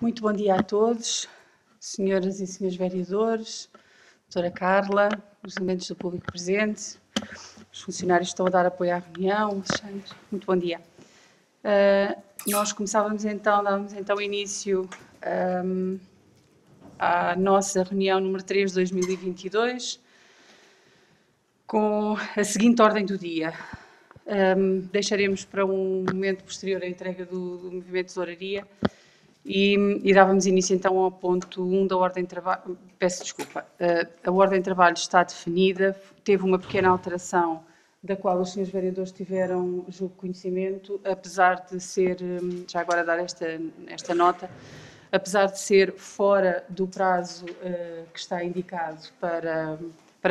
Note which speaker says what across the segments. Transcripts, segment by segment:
Speaker 1: Muito bom dia a todos, senhoras e senhores vereadores, doutora Carla, os elementos do público presente, os funcionários que estão a dar apoio à reunião, Alexandre, muito bom dia. Nós dávamos então início à nossa reunião número 3 de 2022, com a seguinte ordem do dia. Deixaremos para um momento posterior a entrega do movimento de tesouraria e dávamos início então ao ponto 1 da ordem de trabalho. Peço desculpa, a ordem de trabalho está definida, teve uma pequena alteração da qual os senhores vereadores tiveram, julgo, conhecimento, apesar de ser, já agora dar esta nota, apesar de ser fora do prazo que está indicado para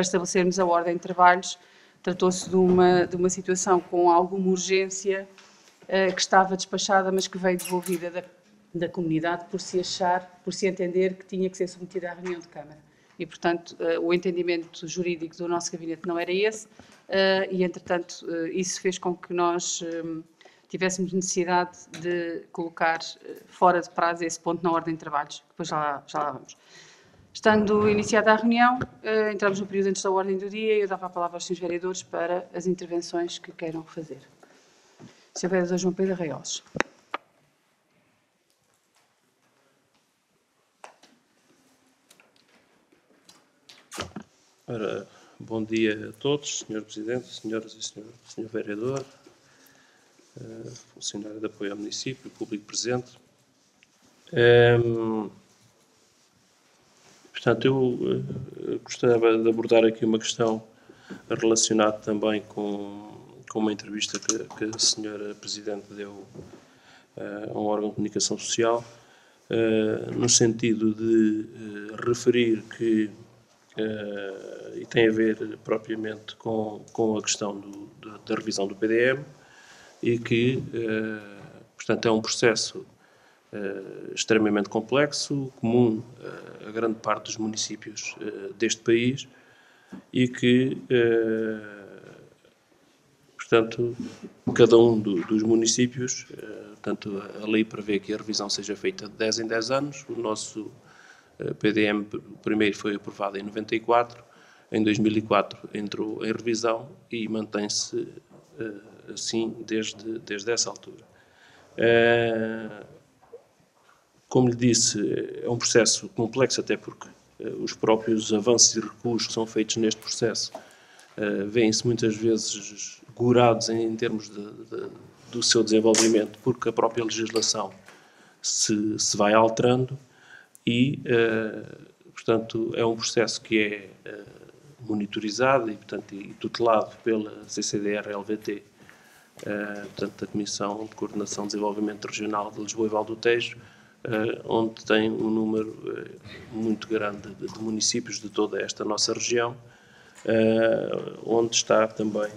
Speaker 1: estabelecermos a ordem de trabalhos, tratou-se de uma situação com alguma urgência que estava despachada, mas que veio devolvida da comunidade por se entender que tinha que ser submetida à reunião de Câmara. E, portanto, o entendimento jurídico do nosso gabinete não era esse, e, entretanto, isso fez com que nós tivéssemos necessidade de colocar fora de prazo esse ponto na ordem de trabalhos. Depois já lá vamos. Estando iniciada a reunião, entramos no período antes da ordem do dia e eu dava a palavra aos senhores vereadores para as intervenções que queiram fazer. Sr. Vereador João Pedro Arraiolos.
Speaker 2: Ora, bom dia a todos, Sr. Presidente, senhoras e Sr. Vereador, funcionário de apoio ao município, público presente. Portanto, eu gostava de abordar aqui uma questão relacionada também com uma entrevista que a Sra. Presidente deu a um órgão de comunicação social, no sentido de referir que e tem a ver propriamente com a questão da revisão do PDM e que, portanto, é um processo extremamente complexo, comum a grande parte dos municípios deste país e que, portanto, cada um dos municípios, portanto, a lei prevê que a revisão seja feita de 10 em 10 anos, o nosso PDM primeiro foi aprovado em 94, em 2004 entrou em revisão e mantém-se assim desde essa altura. Como lhe disse, é um processo complexo, até porque os próprios avanços e recuos que são feitos neste processo vêm-se muitas vezes gorados em termos do seu desenvolvimento, porque a própria legislação se vai alterando e, portanto, é um processo que é monitorizado e, portanto, e tutelado pela CCDR-LVT, portanto, a Comissão de Coordenação e Desenvolvimento Regional de Lisboa e Val do Tejo, onde tem um número muito grande de municípios de toda esta nossa região, onde está também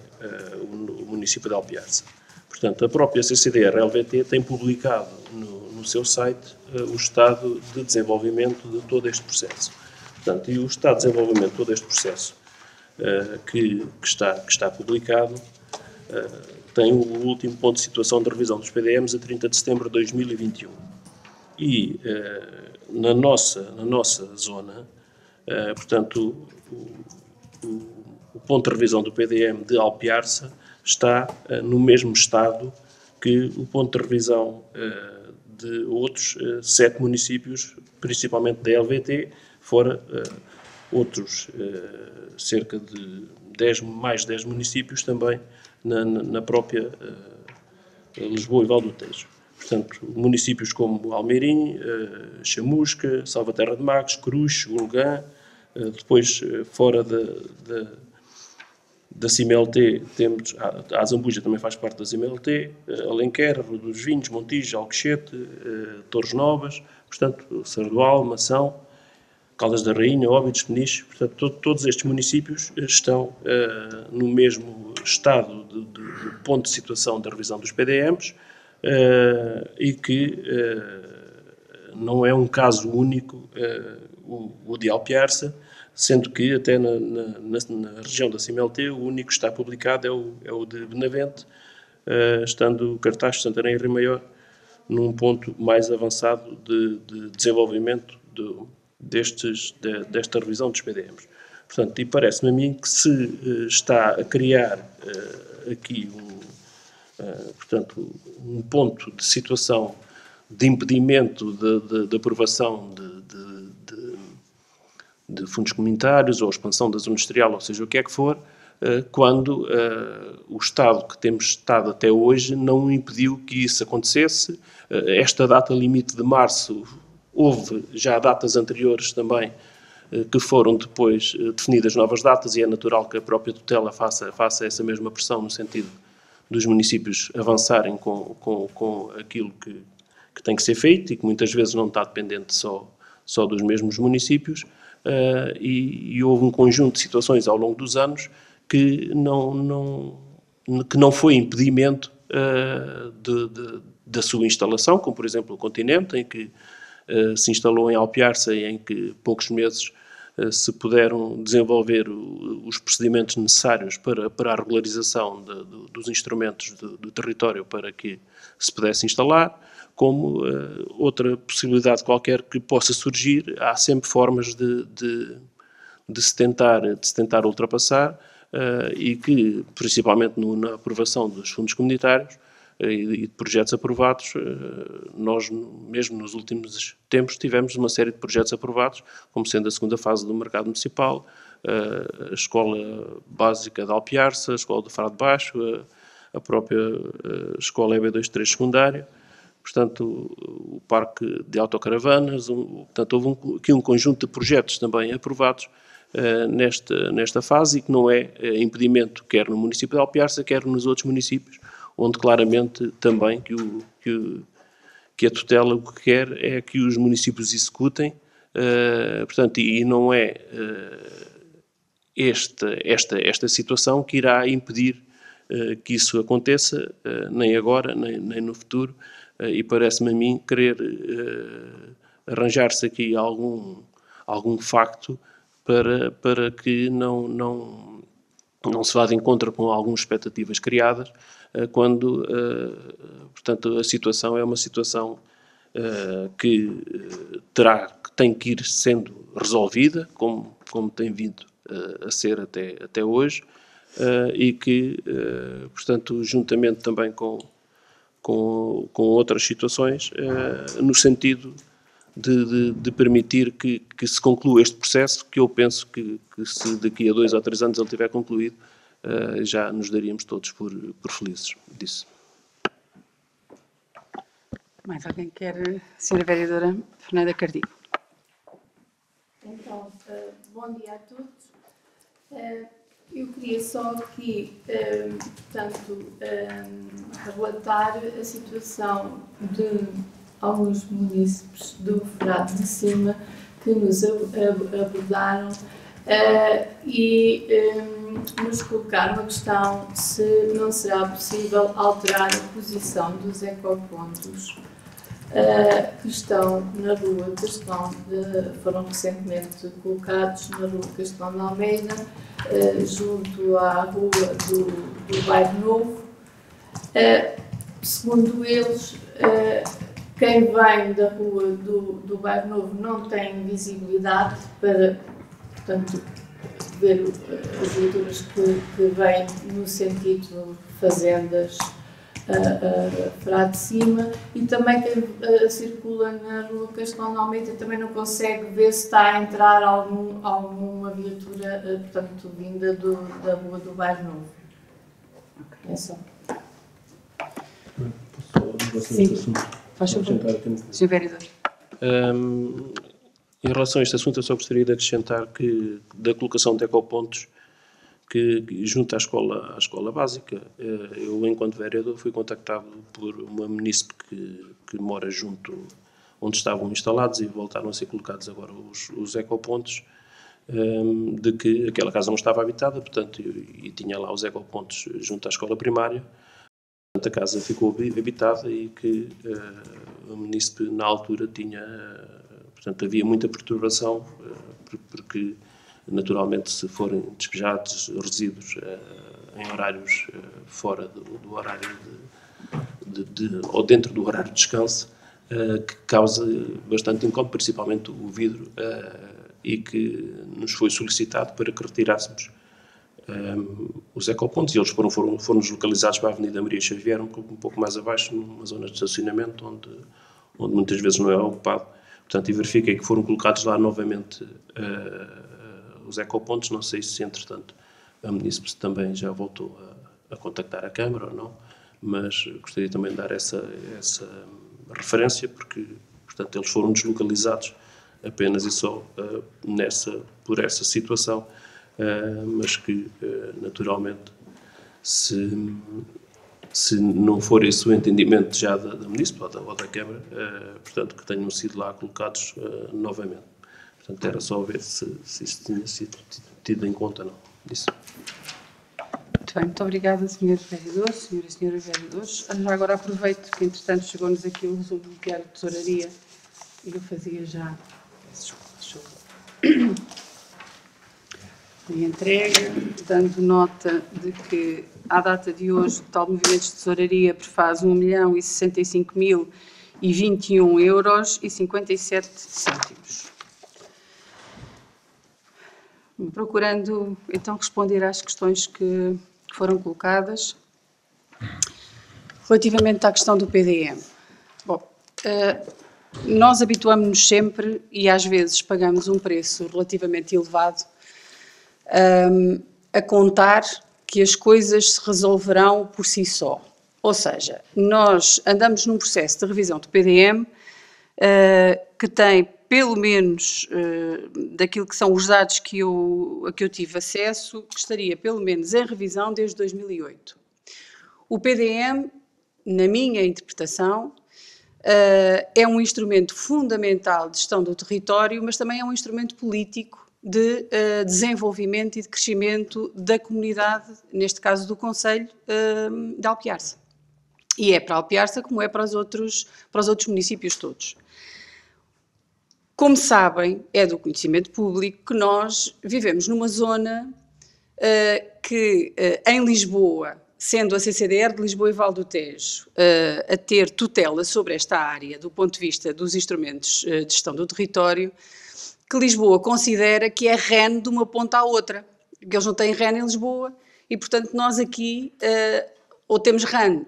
Speaker 2: o município de Alpiarça. Portanto, a própria CCDR-LVT tem publicado no seu site o estado de desenvolvimento de todo este processo. Portanto, e o estado de desenvolvimento de todo este processo que está publicado tem o último ponto de situação de revisão dos PDMs a 30 de setembro de 2021. E na nossa zona, portanto, o ponto de revisão do PDM de Alpiarça está no mesmo estado que o ponto de revisão de outros 7 municípios, principalmente da LVT, fora outros cerca de mais 10 municípios também na própria Lisboa e Val do Tejo. Portanto, municípios como Almeirim, Chamusca, Salvaterra de Magos, Cruz, Ulgã, depois fora da CIMLT temos, a Zambuja também faz parte da CIMLT, Alenquer, Rua dos Vinhos, Montijo, Alcochete, Torres Novas, portanto, Sardual, Mação, Caldas da Rainha, Óbidos, Peniche, portanto, todos estes municípios estão no mesmo estado de ponto de situação da revisão dos PDMs e que não é um caso único o de Alpiarça, sendo que até na região da CIMLT o único que está publicado é o de Benavente, estando Cartaz, Santarém e Rio Maior num ponto mais avançado de desenvolvimento desta revisão dos PDMs. Portanto, e parece-me a mim que se está a criar aqui portanto, um ponto de situação de impedimento de aprovação de fundos comunitários ou expansão da zona industrial, ou seja, o que é que for, quando o Estado que temos estado até hoje não impediu que isso acontecesse. Esta data limite de março, houve já datas anteriores também que foram depois definidas novas datas, e é natural que a própria tutela faça essa mesma pressão no sentido dos municípios avançarem com aquilo que tem que ser feito e que muitas vezes não está dependente só dos mesmos municípios, e houve um conjunto de situações ao longo dos anos que não foi impedimento da sua instalação, como por exemplo o Continente, em que se instalou em Alpiarça e em que poucos meses se puderam desenvolver os procedimentos necessários para a regularização dos instrumentos do território para que se pudesse instalar, como outra possibilidade qualquer que possa surgir. Há sempre formas de se tentar ultrapassar, e que, principalmente na aprovação dos fundos comunitários e de projetos aprovados, nós mesmo nos últimos tempos tivemos uma série de projetos aprovados, como sendo a segunda fase do mercado municipal, a escola básica de Alpiarça, a escola do Faro de Baixo, a própria escola EB23 secundária, portanto o parque de autocaravanas, portanto houve aqui um conjunto de projetos também aprovados nesta fase, e que não é impedimento quer no município de Alpiarça, quer nos outros municípios, onde claramente também que a tutela o que quer é que os municípios executem, portanto, e não é esta situação que irá impedir que isso aconteça, nem agora, nem no futuro, e parece-me a mim querer arranjar-se aqui algum facto para que não se vá de encontro com algumas expectativas criadas, quando, portanto, a situação é uma situação que tem que ir sendo resolvida, como tem vindo a ser até hoje, e que, portanto, juntamente também com outras situações, no sentido de permitir que se conclua este processo, que eu penso que se daqui a 2 ou 3 anos ele tiver concluído, já nos daríamos todos por felizes disso.
Speaker 1: Mais alguém quer? Senhora Vereadora Fernanda Cardigo.
Speaker 3: Então, bom dia a todos. Eu queria só aqui, portanto, relatar a situação de alguns munícipes do Frade de Cima que nos abordaram e nos colocaram a questão se não será possível alterar a posição dos ecopontos que estão na rua foram recentemente colocados na rua Castelo de Almeida, junto à rua do Bairro Novo. Segundo eles, quem vem da rua do Bairro Novo não tem visibilidade para, portanto, ver as viaturas que vêm no sentido fazendas Frade de Cima, e também quem circula na rua Castelo de Almeida também não consegue ver se está a entrar alguma viatura, portanto, vinda da rua do Bairro Novo. É só.
Speaker 1: Sim, faz favor. Sr. Vereador.
Speaker 2: Em relação a este assunto, eu só gostaria de acrescentar que da colocação de ecopontos que junto à escola básica, eu, enquanto vereador, fui contactado por uma munícipe que mora junto onde estavam instalados e voltaram a ser colocados agora os ecopontos, de que aquela casa não estava habitada, portanto, e tinha lá os ecopontos junto à escola primária. Portanto, a casa ficou habitada e que a munícipe, na altura, portanto, havia muita perturbação, porque naturalmente, se forem despejados resíduos em horários fora do horário ou dentro do horário de descanso, que causa bastante incómodo, principalmente o vidro, e que nos foi solicitado para que retirássemos os ecopontos, e eles foram deslocalizados para a Avenida Maria Xavier, um pouco mais abaixo, numa zona de estacionamento, onde muitas vezes não é ocupado. Portanto, e verifiquei que foram colocados lá novamente os ecopontos. Não sei se, entretanto, a Munícipe também já voltou a contactar a Câmara ou não, mas gostaria também de dar essa referência, porque, portanto, eles foram deslocalizados apenas e só por essa situação, mas que, naturalmente, se não for esse o entendimento já da Munícipe ou da Câmara, portanto, que tenham sido lá colocados novamente. Portanto, era só ver se isso tinha sido tido em conta ou não. Isso.
Speaker 1: Muito bem, muito obrigada, Sr. Vereador, Sra. e Sra. Vereadores. Já agora aproveito que, entretanto, chegou-nos aqui o resumo do Diário de Tesouraria e eu fazia já a entrega, dando nota de que, à data de hoje, o total de movimentos de tesouraria prefaz 1.065.021,57 €. Procurando, então, responder às questões que foram colocadas. Relativamente à questão do PDM. Bom, nós habituamos-nos sempre, e às vezes pagamos um preço relativamente elevado, a contar que as coisas se resolverão por si só. Ou seja, nós andamos num processo de revisão do PDM que tem, pelo menos daquilo que são os dados a que eu tive acesso, que estaria pelo menos em revisão desde 2008. O PDM, na minha interpretação, é um instrumento fundamental de gestão do território, mas também é um instrumento político de desenvolvimento e de crescimento da comunidade, neste caso do concelho de Alpiarça. E é para Alpiarça como é para os outros municípios todos. Como sabem, é do conhecimento público que nós vivemos numa zona que, em Lisboa, sendo a CCDR de Lisboa e Val do Tejo a ter tutela sobre esta área do ponto de vista dos instrumentos de gestão do território, que Lisboa considera que é REN de uma ponta à outra, que eles não têm REN em Lisboa e, portanto, nós aqui ou temos REN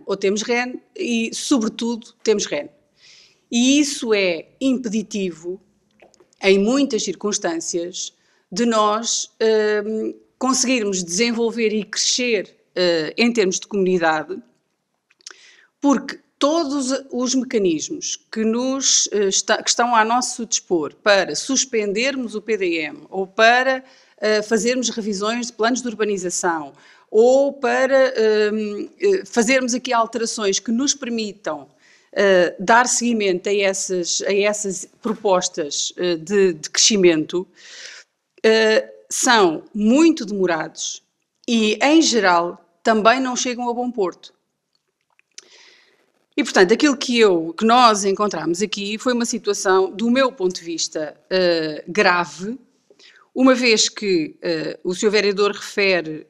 Speaker 1: e, sobretudo, temos REN. E isso é impeditivo, em muitas circunstâncias, de nós conseguirmos desenvolver e crescer em termos de comunidade, porque todos os mecanismos que estão a nosso dispor para suspendermos o PDM ou para fazermos revisões de planos de urbanização ou para fazermos aqui alterações que nos permitam dar seguimento a essas propostas de crescimento, são muito demorados e, em geral, também não chegam a bom porto. E, portanto, aquilo que nós encontramos aqui foi uma situação, do meu ponto de vista, grave, uma vez que o Sr. Vereador refere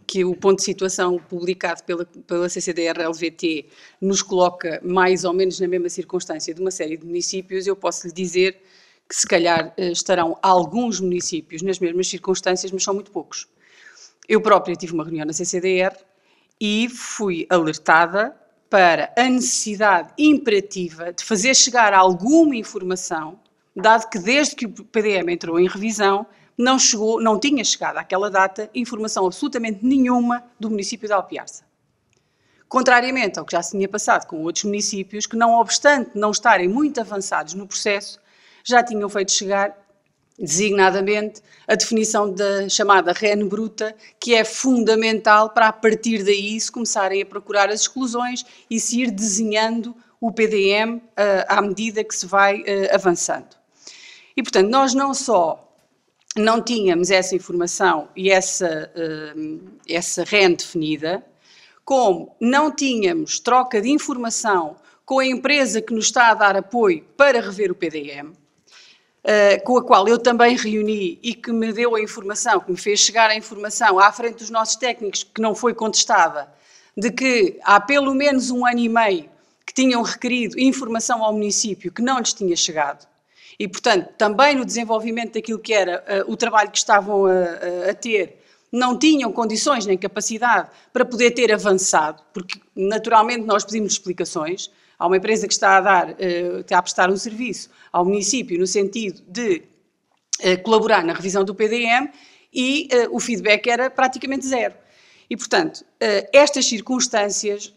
Speaker 1: que o ponto de situação publicado pela CCDR-LVT nos coloca mais ou menos na mesma circunstância de uma série de municípios. Eu posso lhe dizer que, se calhar, estarão alguns municípios nas mesmas circunstâncias, mas são muito poucos. Eu própria tive uma reunião na CCDR e fui alertada para a necessidade imperativa de fazer chegar alguma informação, dado que desde que o PDM entrou em revisão, não tinha chegado àquela data informação absolutamente nenhuma do município de Alpiarça. Contrariamente ao que já se tinha passado com outros municípios, que não obstante não estarem muito avançados no processo, já tinham feito chegar, designadamente, a definição da chamada REN bruta, que é fundamental para, a partir daí, se começarem a procurar as exclusões e se ir desenhando o PDM à medida que se vai avançando. E, portanto, nós não só não tínhamos essa informação e essa REN definida, como não tínhamos troca de informação com a empresa que nos está a dar apoio para rever o PDM, com a qual eu também reuni e que me deu a informação, que me fez chegar a informação à frente dos nossos técnicos, que não foi contestada, de que há pelo menos 1 ano e meio que tinham requerido informação ao município que não lhes tinha chegado. E, portanto, também no desenvolvimento daquilo que era o trabalho que estavam a ter, não tinham condições nem capacidade para poder ter avançado, porque naturalmente nós pedimos explicações. Há uma empresa que está a prestar um serviço ao município no sentido de colaborar na revisão do PDM e o feedback era praticamente zero. E, portanto, estas circunstâncias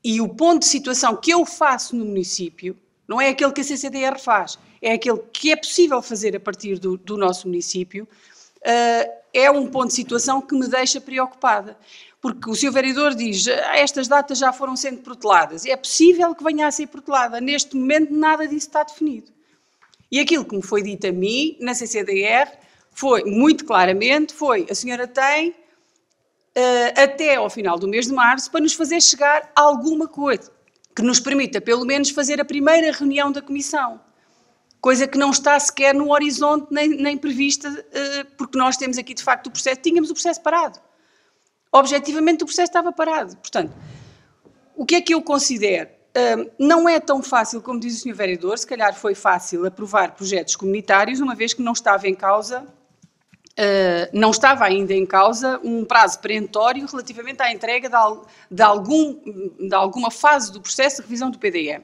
Speaker 1: e o ponto de situação que eu faço no município não é aquele que a CCDR faz, é aquele que é possível fazer a partir do nosso município, é um ponto de situação que me deixa preocupada. Porque o Sr. Vereador diz, estas datas já foram sendo proteladas. É possível que venha a ser protelada. Neste momento nada disso está definido. E aquilo que me foi dito a mim, na CCDR, foi, muito claramente, a senhora tem até ao final do mês de março para nos fazer chegar alguma coisa que nos permita, pelo menos, fazer a primeira reunião da Comissão. Coisa que não está sequer no horizonte nem prevista, porque nós temos aqui, de facto, o processo. Tínhamos o processo parado. Objetivamente, o processo estava parado. Portanto, o que é que eu considero? Não é tão fácil, como diz o Sr. Vereador, se calhar foi fácil aprovar projetos comunitários, uma vez que não estava em causa, não estava ainda em causa um prazo perentório relativamente à entrega de alguma fase do processo de revisão do PDM.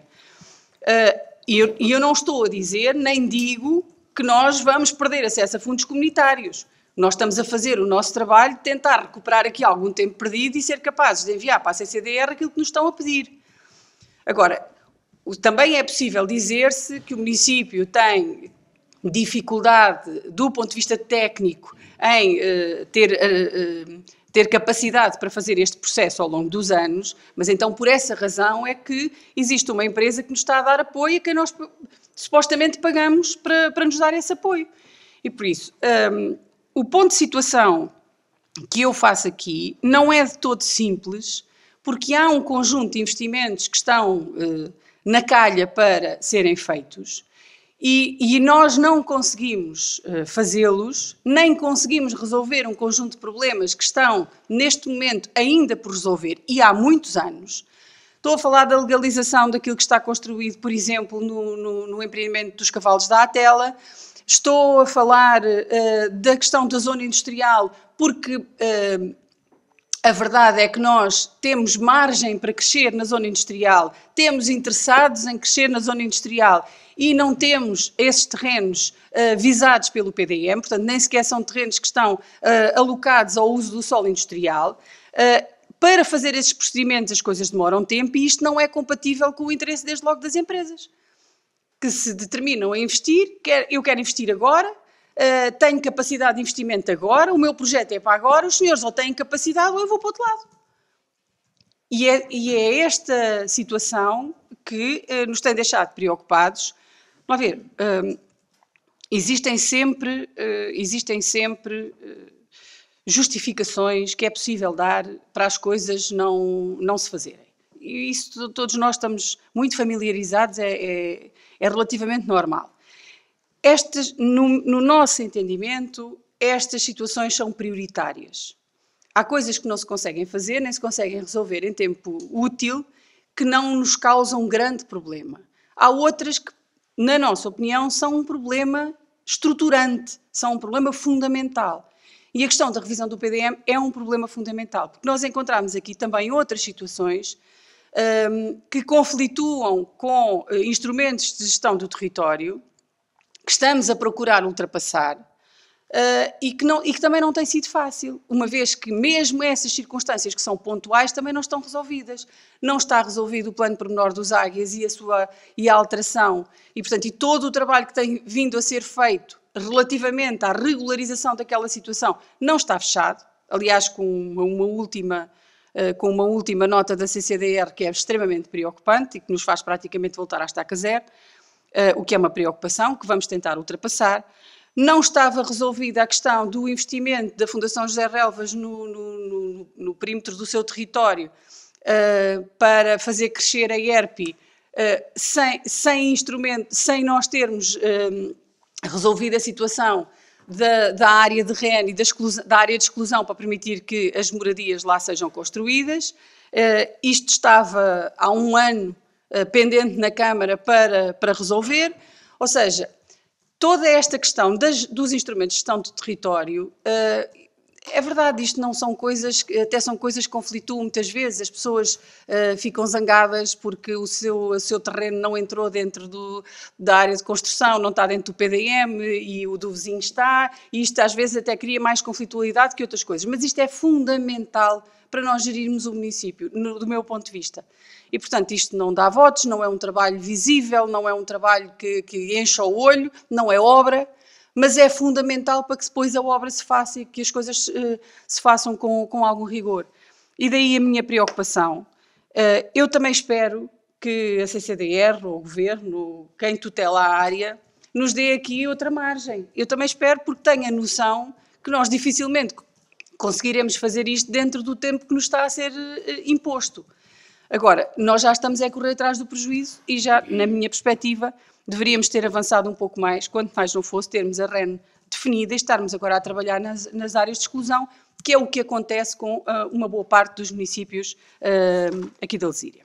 Speaker 1: E eu não estou a dizer, nem digo, que nós vamos perder acesso a fundos comunitários. Nós estamos a fazer o nosso trabalho de tentar recuperar aqui algum tempo perdido e ser capazes de enviar para a CCDR aquilo que nos estão a pedir. Agora, também é possível dizer-se que o município tem dificuldade, do ponto de vista técnico, em ter capacidade para fazer este processo ao longo dos anos, mas então por essa razão é que existe uma empresa que nos está a dar apoio e que nós supostamente pagamos para nos dar esse apoio. E por isso, o ponto de situação que eu faço aqui não é de todo simples, porque há um conjunto de investimentos que estão na calha para serem feitos e nós não conseguimos fazê-los, nem conseguimos resolver um conjunto de problemas que estão, neste momento, ainda por resolver, e há muitos anos. Estou a falar da legalização daquilo que está construído, por exemplo, no empreendimento dos cavalos da Atela. Estou a falar da questão da zona industrial, porque a verdade é que nós temos margem para crescer na zona industrial, temos interessados em crescer na zona industrial e não temos esses terrenos visados pelo PDM, portanto nem sequer são terrenos que estão alocados ao uso do solo industrial. Para fazer esses procedimentos as coisas demoram tempo e isto não é compatível com o interesse desde logo das empresas, que se determinam a investir, eu quero investir agora, tenho capacidade de investimento agora, o meu projeto é para agora, os senhores ou têm capacidade ou eu vou para o outro lado. E é esta situação que nos tem deixado preocupados. Vamos ver, existem sempre justificações que é possível dar para as coisas não se fazerem. E isso todos nós estamos muito familiarizados, é relativamente normal. No nosso entendimento, estas situações são prioritárias. Há coisas que não se conseguem fazer, nem se conseguem resolver em tempo útil, que não nos causam um grande problema. Há outras que, na nossa opinião, são um problema estruturante, são um problema fundamental. E a questão da revisão do PDM é um problema fundamental, porque nós encontramos aqui também outras situações que conflituam com instrumentos de gestão do território, que estamos a procurar ultrapassar e que também não tem sido fácil, uma vez que mesmo essas circunstâncias que são pontuais também não estão resolvidas. Não está resolvido o plano pormenor dos Águias e a alteração, e portanto todo o trabalho que tem vindo a ser feito relativamente à regularização daquela situação não está fechado, aliás com uma última nota da CCDR que é extremamente preocupante e que nos faz praticamente voltar à estaca zero, o que é uma preocupação que vamos tentar ultrapassar. Não estava resolvida a questão do investimento da Fundação José Relvas no perímetro do seu território para fazer crescer a ERPI sem instrumento, sem nós termos resolvido a situação da área de REN e da área de exclusão para permitir que as moradias lá sejam construídas. Isto estava há um ano pendente na Câmara para resolver, ou seja, toda esta questão dos instrumentos de gestão do território, é verdade, isto não são coisas, até são coisas que conflituam muitas vezes, as pessoas ficam zangadas porque o seu terreno não entrou dentro da área de construção, não está dentro do PDM e o do vizinho está, e isto às vezes até cria mais conflitualidade que outras coisas, mas isto é fundamental para nós gerirmos o município, do meu ponto de vista. E, portanto, isto não dá votos, não é um trabalho visível, não é um trabalho que encha o olho, não é obra, mas é fundamental para que depois a obra se faça e que as coisas se façam com algum rigor. E daí a minha preocupação. Eu também espero que a CCDR, ou o Governo, quem tutela a área, nos dê aqui outra margem. Eu também espero, porque tenho a noção que nós dificilmente conseguiremos fazer isto dentro do tempo que nos está a ser imposto. Agora, nós já estamos a correr atrás do prejuízo e já, na minha perspectiva, deveríamos ter avançado um pouco mais, quanto mais não fosse termos a REN definida e estarmos agora a trabalhar nas áreas de exclusão, que é o que acontece com uma boa parte dos municípios aqui da Lesíria.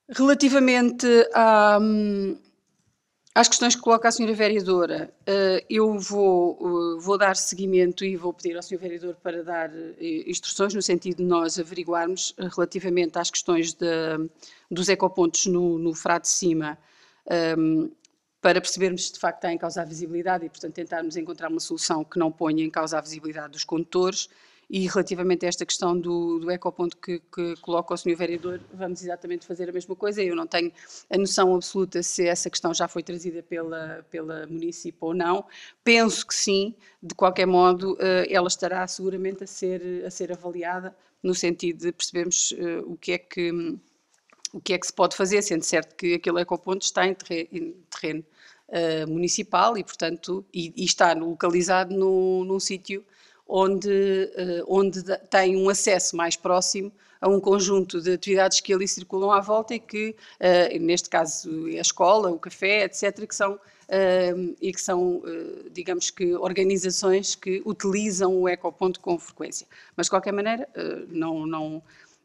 Speaker 1: Relativamente às questões que coloca a Sra. Vereadora, eu vou dar seguimento e vou pedir ao Sr. Vereador para dar instruções no sentido de nós averiguarmos relativamente às questões dos ecopontos no Frade de Cima, para percebermos se de facto está em causa a visibilidade e, portanto, tentarmos encontrar uma solução que não ponha em causa a visibilidade dos condutores. E relativamente a esta questão do ecoponto que coloca o Sr. Vereador, vamos exatamente fazer a mesma coisa. Eu não tenho a noção absoluta se essa questão já foi trazida pela município ou não. Penso que sim, de qualquer modo, ela estará seguramente a ser avaliada, no sentido de percebermos o que é que se pode fazer, sendo certo que aquele ecoponto está em terreno municipal e, portanto, e está localizado num sítio onde tem um acesso mais próximo a um conjunto de atividades que ali circulam à volta e que, neste caso, a escola, o café, etc., que são, digamos que, organizações que utilizam o ecoponto com frequência. Mas, de qualquer maneira,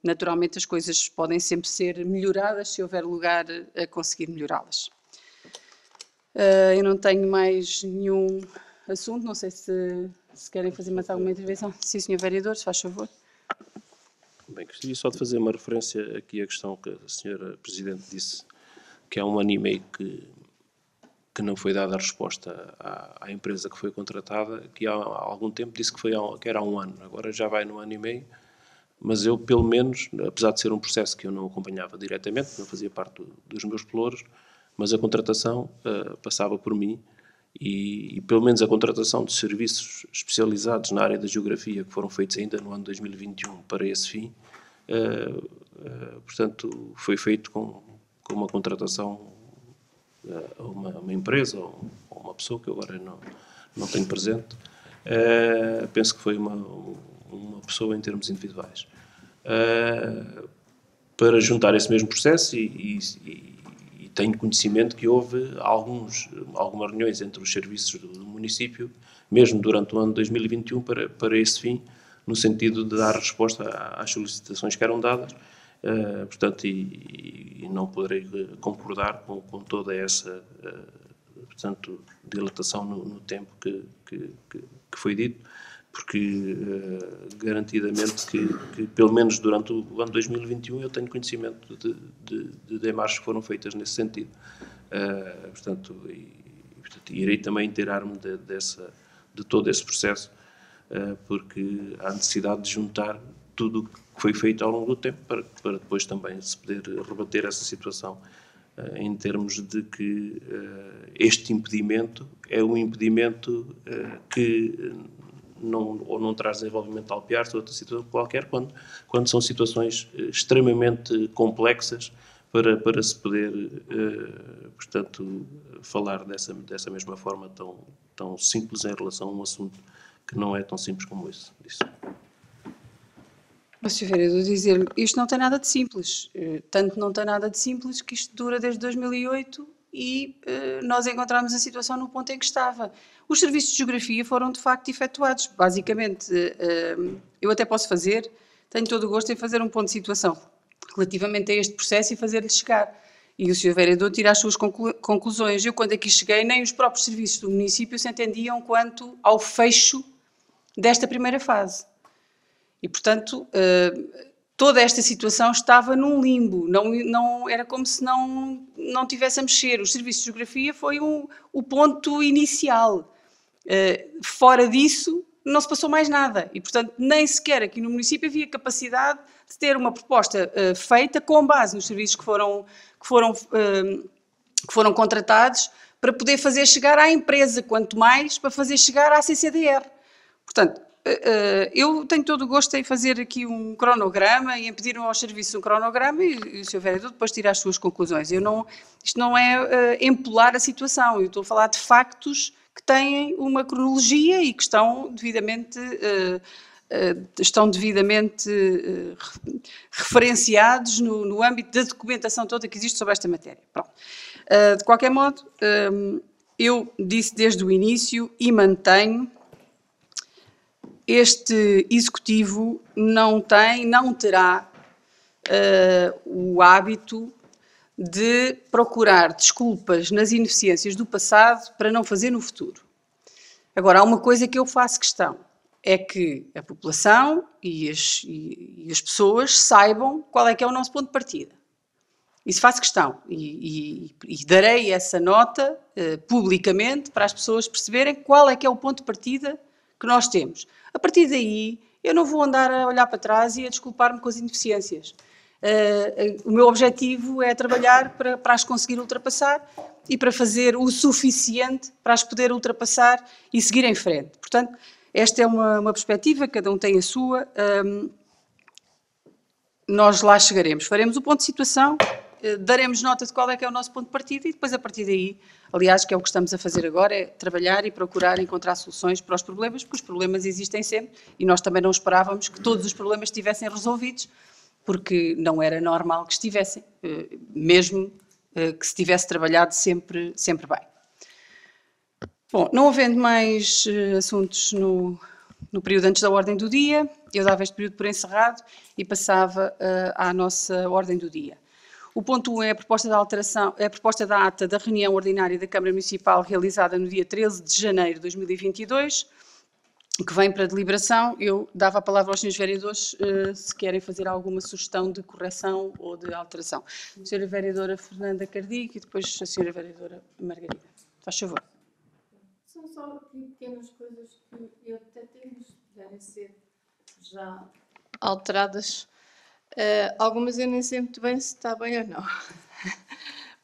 Speaker 1: naturalmente as coisas podem sempre ser melhoradas se houver lugar a conseguir melhorá-las. Eu não tenho mais nenhum assunto, não sei se querem fazer mais alguma intervenção. Sim, Sr. Vereador, se faz favor.
Speaker 2: Bem, gostaria só de fazer uma referência aqui à questão que a Sra. Presidente disse, que há um ano e meio que não foi dada a resposta à empresa que foi contratada, que há algum tempo disse que era há um ano, agora já vai no ano e meio, mas eu, pelo menos, apesar de ser um processo que eu não acompanhava diretamente, não fazia parte dos meus pelouros, mas a contratação passava por mim, e pelo menos a contratação de serviços especializados na área da geografia que foram feitos ainda no ano 2021 para esse fim, portanto, foi feito com uma contratação a uma empresa ou uma pessoa que eu agora não tenho presente. Penso que foi uma pessoa em termos individuais. Para juntar esse mesmo processo e tenho conhecimento que houve algumas reuniões entre os serviços do município, mesmo durante o ano de 2021, para esse fim, no sentido de dar resposta às solicitações que eram dadas, portanto, e não poderei concordar com toda essa, portanto, dilatação no tempo que foi dito, porque garantidamente que pelo menos durante o ano 2021 eu tenho conhecimento de demarches que foram feitas nesse sentido. Portanto, irei também inteirar-me de todo esse processo, porque há necessidade de juntar tudo o que foi feito ao longo do tempo para depois também se poder rebater essa situação, em termos de que este impedimento é um impedimento que não traz desenvolvimento alpear, ou outra situação qualquer, quando são situações extremamente complexas para se poder, portanto, falar dessa mesma forma tão simples em relação a um assunto que não é tão simples como isso.
Speaker 1: Sr. Vereador, dizer-lhe, isto não tem nada de simples, tanto não tem nada de simples que isto dura desde 2008 e nós encontramos a situação no ponto em que estava. Os serviços de geografia foram de facto efetuados, basicamente, eu até posso fazer, tenho todo o gosto em fazer um ponto de situação relativamente a este processo e fazer-lhe chegar. E o Sr. Vereador tira as suas conclusões. Eu, quando aqui cheguei, nem os próprios serviços do município se entendiam quanto ao fecho desta primeira fase. E, portanto, toda esta situação estava num limbo. Não, era como se não tivesse a mexer. Os serviços de geografia foi o ponto inicial. Fora disso, não se passou mais nada. E, portanto, nem sequer aqui no município havia capacidade de ter uma proposta feita com base nos serviços que foram contratados para poder fazer chegar à empresa, quanto mais para fazer chegar à CCDR. Portanto, eu tenho todo o gosto em fazer aqui um cronograma e em pedir aos serviços um cronograma e o Sr. Vereador depois tira as suas conclusões. Isto não é empolar a situação, eu estou a falar de factos que têm uma cronologia e que estão devidamente referenciados no âmbito da documentação toda que existe sobre esta matéria. Pronto. De qualquer modo, eu disse desde o início e mantenho, este Executivo não terá o hábito de procurar desculpas nas ineficiências do passado para não fazer no futuro. Agora, há uma coisa que eu faço questão, é que a população e as pessoas saibam qual é que é o nosso ponto de partida. Isso faço questão e darei essa nota publicamente para as pessoas perceberem qual é que é o ponto de partida que nós temos. A partir daí, eu não vou andar a olhar para trás e a desculpar-me com as ineficiências. O meu objetivo é trabalhar para as conseguir ultrapassar e para fazer o suficiente para as poder ultrapassar e seguir em frente. Portanto, esta é uma perspectiva, cada um tem a sua. Nós lá chegaremos. Faremos o ponto de situação, daremos nota de qual é que é o nosso ponto de partida e depois, a partir daí, aliás, que é o que estamos a fazer agora, é trabalhar e procurar encontrar soluções para os problemas, porque os problemas existem sempre e nós também não esperávamos que todos os problemas estivessem resolvidos, porque não era normal que estivessem, mesmo que se tivesse trabalhado sempre bem. Bom, não havendo mais assuntos no período antes da ordem do dia, eu dava este período por encerrado e passava à nossa ordem do dia. O ponto 1 é a proposta de alteração, é a proposta da ata da reunião ordinária da Câmara Municipal realizada no dia 13 de janeiro de 2022, que vem para deliberação. Eu dava a palavra aos senhores vereadores se querem fazer alguma sugestão de correção ou de alteração. A senhora vereadora Fernanda Cardigo e depois a senhora vereadora Margarida. Faz favor.
Speaker 3: São só pequenas coisas que eu até tenho se puderem ser já alteradas. Algumas eu nem sei muito bem se está bem ou não.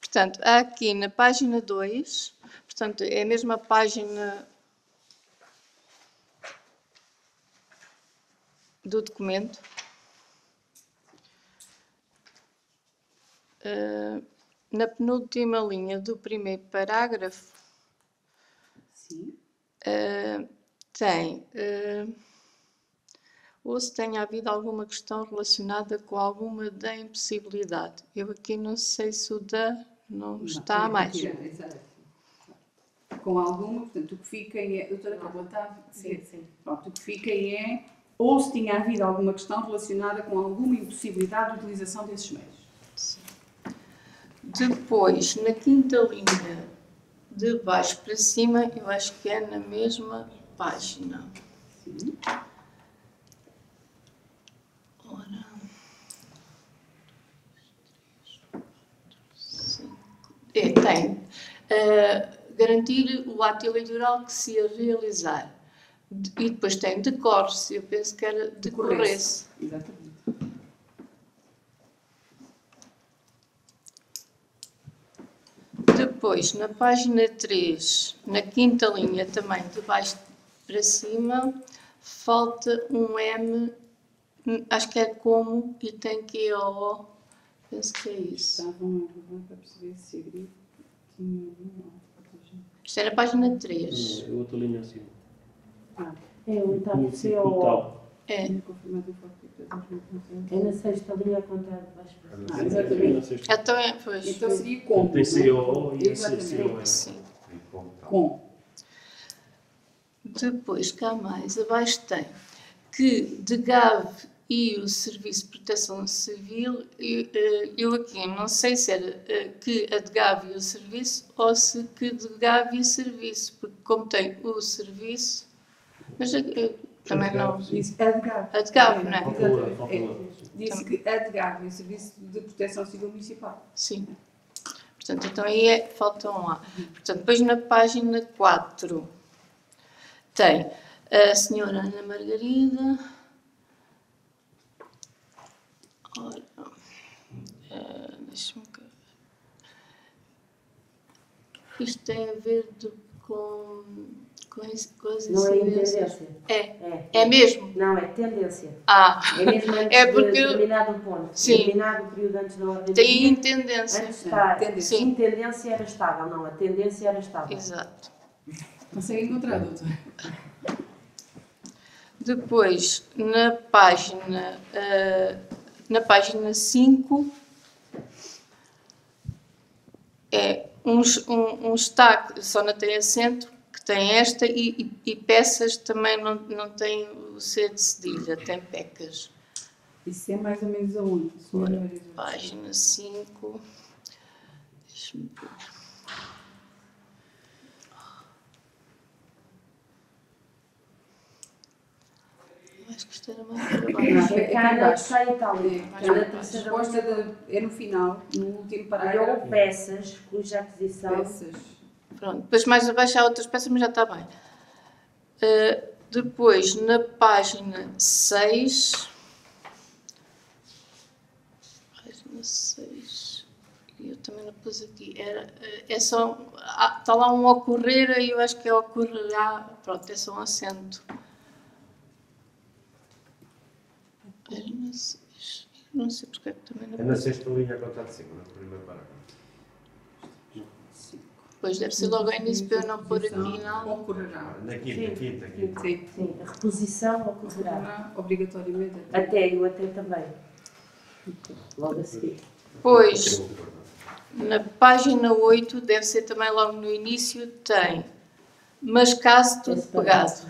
Speaker 3: Portanto, há aqui na página 2, portanto, é a mesma página do documento. Na penúltima linha do primeiro parágrafo, sim. Tem ou se tenha havido alguma questão relacionada com alguma da impossibilidade. Eu aqui não sei se o da não está mais.
Speaker 1: Com alguma, portanto, o que fica é... Doutora Carla, está? Sim. Pronto, o que fica é ou se tinha havido alguma questão relacionada com alguma impossibilidade de utilização desses meios.
Speaker 3: Sim. Depois, na quinta linha, de baixo para cima, eu acho que é na mesma página. Sim. Ora. 5. Tem. Garantir o ato eleitoral que se ia realizar. E depois tem decorre-se. Eu penso que era decorresse.
Speaker 1: Exatamente.
Speaker 3: Depois, na página 3, na quinta linha também, de baixo para cima, falta um M, acho que é como, e tem que O, penso que é isso.
Speaker 1: Estavam a levar para perceber se a gripe tinha algum.
Speaker 3: Isto é na página 3.
Speaker 2: É outra linha acima.
Speaker 4: É onde está o CO.
Speaker 3: É.
Speaker 4: É na sexta linha a contar de baixo para cima.
Speaker 1: Exatamente.
Speaker 3: Então
Speaker 1: seria com.
Speaker 2: Tem CO e CO.
Speaker 3: Sim.
Speaker 1: Com.
Speaker 3: Depois, cá mais abaixo tem que de GAV e o Serviço de Proteção Civil, eu aqui não sei se era que adegava o serviço ou se que adegava o serviço, porque como tem o serviço, mas também não...
Speaker 5: Disse adegava.
Speaker 3: Adegava, não é?
Speaker 5: Disse que adegava o Serviço de Proteção Civil Municipal.
Speaker 3: Sim. Portanto, então aí falta um A. Portanto, depois na página 4 tem a senhora Ana Margarida. Ora, deixa-me ver. Isto tem a ver com as
Speaker 4: Não é
Speaker 3: incidências.
Speaker 4: tendência.
Speaker 3: É mesmo?
Speaker 4: Não, é tendência.
Speaker 3: Ah,
Speaker 4: É mesmo antes
Speaker 3: É porque-
Speaker 4: de determinado ponto.
Speaker 3: Sim.
Speaker 4: Determinado período antes da ordem do
Speaker 3: tem
Speaker 4: dia.
Speaker 3: intendência.
Speaker 4: Antes está,
Speaker 5: Tendência.
Speaker 4: sim, tendência era estável. Não, a tendência era estável.
Speaker 3: Exato.
Speaker 5: Consegue encontrar, doutor?
Speaker 3: Depois, na página 5, é um destaque, só não tem acento, que tem esta, e peças também não tem o C de cedilha, tem pecas.
Speaker 5: Isso é mais ou menos aonde?
Speaker 3: Ora, página 5, deixa-me ver. Acho que isto era mais para
Speaker 5: Não,
Speaker 3: baixo.
Speaker 5: é
Speaker 4: Cá
Speaker 5: aqui
Speaker 4: na
Speaker 5: abaixo.
Speaker 4: sai e tal.
Speaker 5: A
Speaker 4: Na terceira
Speaker 5: resposta é no final, no último
Speaker 4: ou
Speaker 5: parágrafo.
Speaker 4: peças cuja aquisição
Speaker 5: Peças.
Speaker 3: Pronto, depois mais abaixo há outras peças, mas já está bem. Depois, na página 6... Página 6... Eu também não pus aqui. É só... Está lá um ocorrer e eu acho que é ocorrerá. Pronto, é só um acento. Página 6... Não sei porque é que também não
Speaker 6: É na
Speaker 3: pus.
Speaker 6: sexta linha a contar de cima, no primeiro parágrafo.
Speaker 3: Depois deve ser logo ao início para eu não pôr aqui nada.
Speaker 5: Ocorrerá.
Speaker 6: Na
Speaker 4: Sim.
Speaker 6: quinta.
Speaker 5: Sim.
Speaker 4: sim, a reposição ocorrerá.
Speaker 5: Ocorrerá obrigatoriamente.
Speaker 4: Até e o até também. Logo a seguir.
Speaker 3: Depois, na página 8, deve ser também logo no início, tem mas caso tudo
Speaker 4: Esse
Speaker 3: pegado.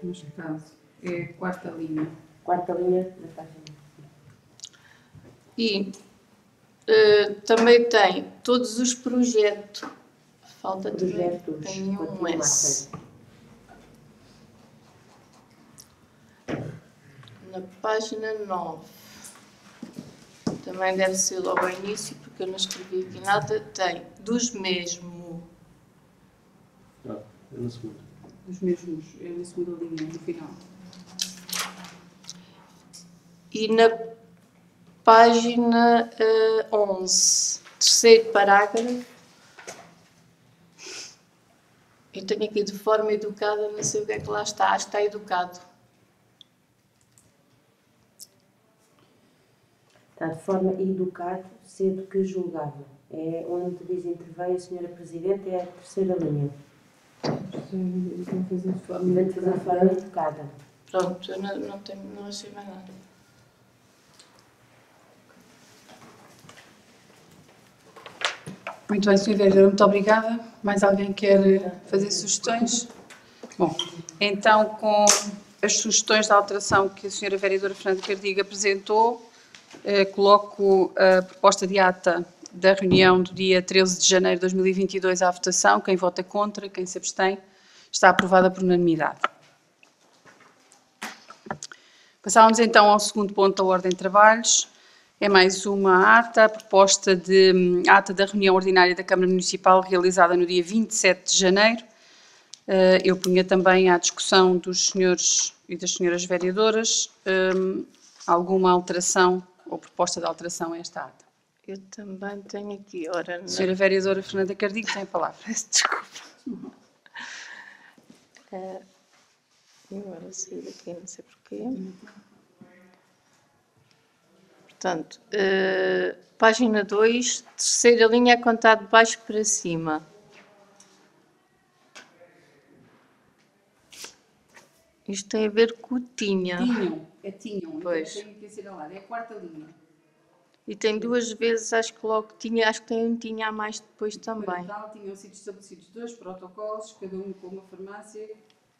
Speaker 5: Mas caso é a quarta linha.
Speaker 4: Quarta linha da página.
Speaker 3: E também tem todos os projetos. Falta também,
Speaker 4: Projetos.
Speaker 3: tem um
Speaker 4: Continua a
Speaker 3: S. Na página 9, também deve ser logo ao início, porque eu não escrevi aqui nada, tem dos mesmo.
Speaker 2: É na segunda.
Speaker 5: Os mesmos, é na segunda linha, no final.
Speaker 3: E na página 11, terceiro parágrafo, eu tenho aqui de forma educada, não sei o que é que lá está, acho que está educado.
Speaker 4: Está de forma educada, sendo que julgável. É onde diz interveio a senhora Presidente, é a terceira linha.
Speaker 5: Vou fazer de forma
Speaker 4: Deve fazer de forma educada.
Speaker 3: Pronto, eu não achei mais nada.
Speaker 1: Muito bem, Sr. Vereador, muito obrigada. Mais alguém quer fazer sugestões? Bom, então, com as sugestões de alteração que a Sra. Vereadora Fernanda Cardiga apresentou, coloco a proposta de ata da reunião do dia 13 de janeiro de 2022 à votação. Quem vota contra, quem se abstém, está aprovada por unanimidade. Passávamos então ao segundo ponto da ordem de trabalhos. É mais uma ata, a proposta de ata da reunião ordinária da Câmara Municipal realizada no dia 27 de janeiro. Eu punha também à discussão dos senhores e das senhoras vereadoras alguma alteração ou proposta de alteração a esta ata.
Speaker 3: Eu também tenho aqui, ora...
Speaker 1: A senhora vereadora Fernanda Cardigo tem a palavra.
Speaker 3: Peço desculpa. E agora saí daqui, não sei porquê. Portanto, página 2, terceira linha a contar de baixo para cima. Isto tem a ver com o tinha.
Speaker 5: Tinham.
Speaker 3: Pois.
Speaker 5: Então, tenho que assinalar. É a quarta linha.
Speaker 3: E tem duas vezes, acho que logo tinha, acho que tem um tinha a mais depois também.
Speaker 5: Para tal, tinham sido estabelecidos 2 protocolos, cada um com uma farmácia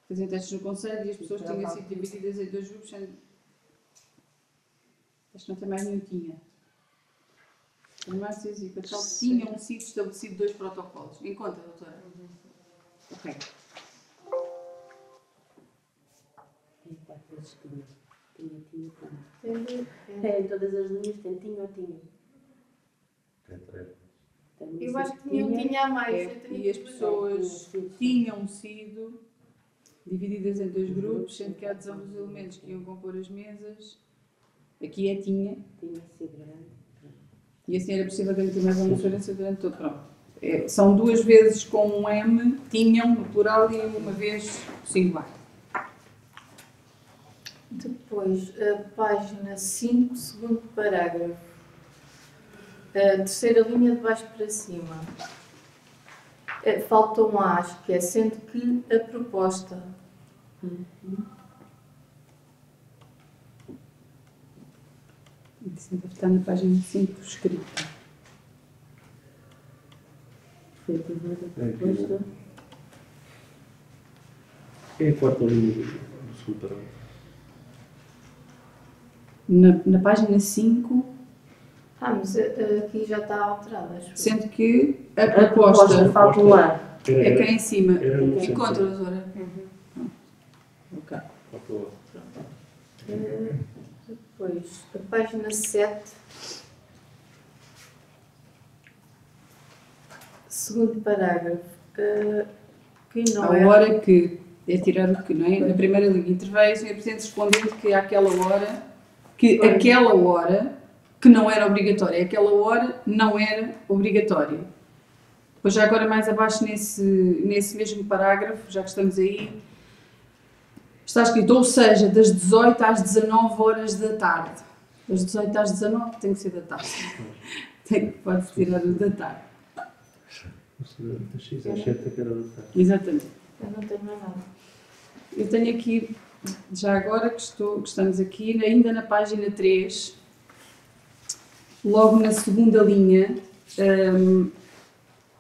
Speaker 5: Fazem testes no Conselho e as pessoas tinham sido divididas em 2 grupos, sendo... Acho que não tem mais nenhum tinha. Farmácias e Patrol tinham sido estabelecidos 2 protocolos. Em conta, doutora? Ok.
Speaker 4: Tem 4 vezes que tinha. Tinha. Em todas as linhas tem tinha ou tinha.
Speaker 6: Tem 3.
Speaker 3: Eu acho que tinha a mais.
Speaker 5: E as pessoas tinham sido divididas em 2 grupos, sendo que a adesão dos elementos que iam compor as mesas, aqui é tinha,
Speaker 4: Tinha sido grande.
Speaker 5: e assim era possível garantir mais uma diferença durante todo. Pronto. São 2 vezes com um M, tinham no plural e uma vez singular.
Speaker 3: Depois, a página 5, segundo parágrafo. A terceira linha de baixo para cima. Falta um A, acho que é, sendo que a proposta.
Speaker 5: Isso deve estar na página 5 escrita.
Speaker 4: Foi a proposta.
Speaker 2: É a quarta linha do segundo parágrafo.
Speaker 5: Na página 5,
Speaker 3: Mas aqui já está alterada. Acho.
Speaker 5: sendo que a
Speaker 4: A proposta
Speaker 5: proposta
Speaker 4: falta um A.
Speaker 5: é cá em cima.
Speaker 2: Era no
Speaker 5: E
Speaker 2: centro.
Speaker 5: contra, doutora? Ok.
Speaker 3: Depois, a página 7, segundo parágrafo, que não
Speaker 5: A
Speaker 3: é...
Speaker 5: hora que é tirar o que, não é? Na primeira linha interveio, o Sr. Presidente respondendo que aquela hora, que não era obrigatória, aquela hora não era obrigatória. Depois já agora mais abaixo nesse mesmo parágrafo, já que estamos aí, está escrito, ou seja, das 18 às 19 horas da tarde. Das 18 às 19 tem que ser da tarde. Pode-se tirar o da tarde.
Speaker 2: Das 6 às 7 é que era da tarde.
Speaker 5: Exatamente.
Speaker 3: Eu não tenho mais nada.
Speaker 5: Eu tenho aqui, já agora que estamos aqui, ainda na página 3, logo na segunda linha,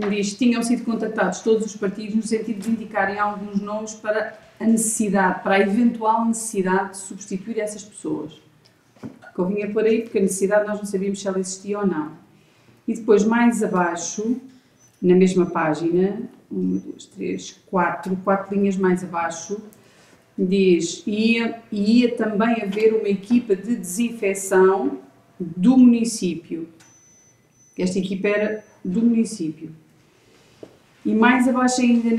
Speaker 5: diz que tinham sido contactados todos os partidos no sentido de indicarem alguns nomes para a eventual necessidade de substituir essas pessoas. Convinha por aí, porque a necessidade nós não sabíamos se ela existia ou não. E depois, mais abaixo, na mesma página, 1, 2, 3, 4 linhas mais abaixo, diz, ia também haver uma equipa de desinfecção do município. Esta equipa era do município. E mais abaixo ainda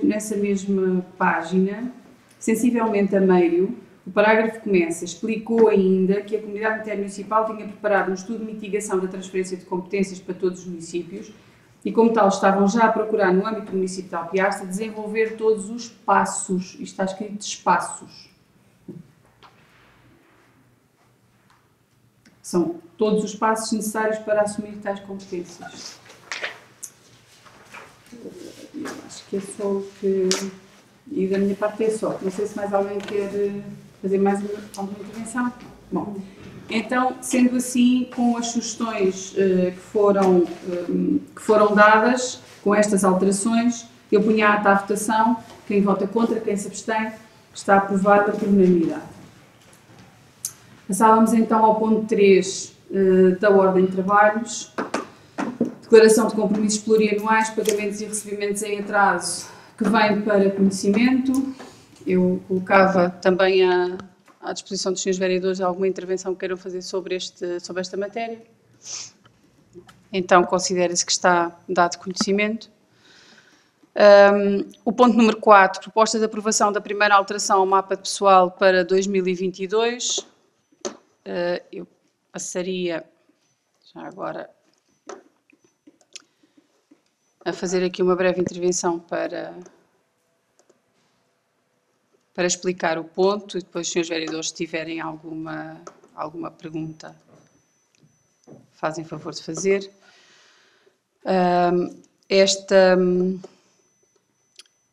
Speaker 5: nessa mesma página, sensivelmente a meio, o parágrafo começa, explicou ainda que a comunidade intermunicipal tinha preparado um estudo de mitigação da transferência de competências para todos os municípios e, como tal, estavam já a procurar, no âmbito do município de Alpiarça, desenvolver todos os passos, isto está escrito de espaços. São todos os passos necessários para assumir tais competências. Eu acho que é só o que... E da minha parte é só. Não sei se mais alguém quer fazer mais alguma intervenção. Bom, então, sendo assim, com as sugestões que foram dadas, com estas alterações, eu punha a ata à votação. Quem vota contra, quem se abstém, está aprovada por unanimidade. Passávamos então ao ponto 3 da ordem de trabalhos. Declaração de compromissos plurianuais, pagamentos e recebimentos em atraso, que vem para conhecimento. Eu colocava também à disposição dos senhores vereadores alguma intervenção que queiram fazer sobre esta matéria. Então, considera-se que está dado conhecimento. O ponto número 4, proposta de aprovação da primeira alteração ao mapa pessoal para 2022. Eu passaria, já agora, a fazer aqui uma breve intervenção para explicar o ponto e depois, se os senhores vereadores tiverem alguma pergunta, fazem favor de fazer.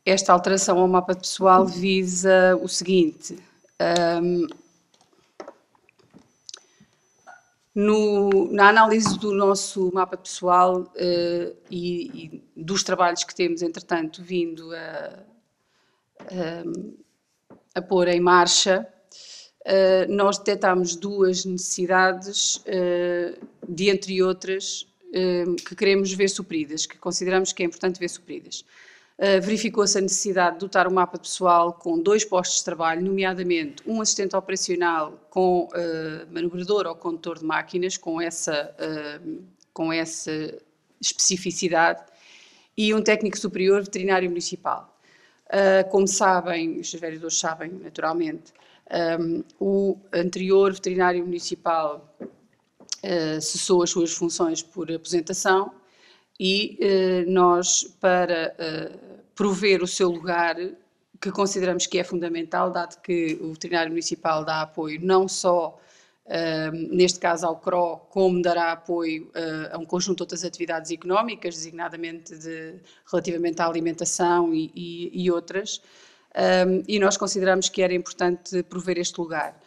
Speaker 5: Esta alteração ao mapa pessoal visa o seguinte: na análise do nosso mapa pessoal e dos trabalhos que temos, entretanto, vindo
Speaker 1: a pôr em marcha, nós detectámos duas necessidades, de entre outras, que queremos ver supridas, que consideramos que é importante ver supridas. Verificou-se a necessidade de dotar o mapa pessoal com 2 postos de trabalho, nomeadamente um assistente operacional com manobrador ou condutor de máquinas, com essa especificidade, e um técnico superior veterinário municipal. Como sabem, os vereadores sabem naturalmente, o anterior veterinário municipal cessou as suas funções por aposentação e nós, para prover o seu lugar, que consideramos que é fundamental, dado que o veterinário municipal dá apoio não só, neste caso ao CRO, como dará apoio a um conjunto de outras atividades económicas, designadamente relativamente à alimentação e outras, e nós consideramos que era importante prover este lugar.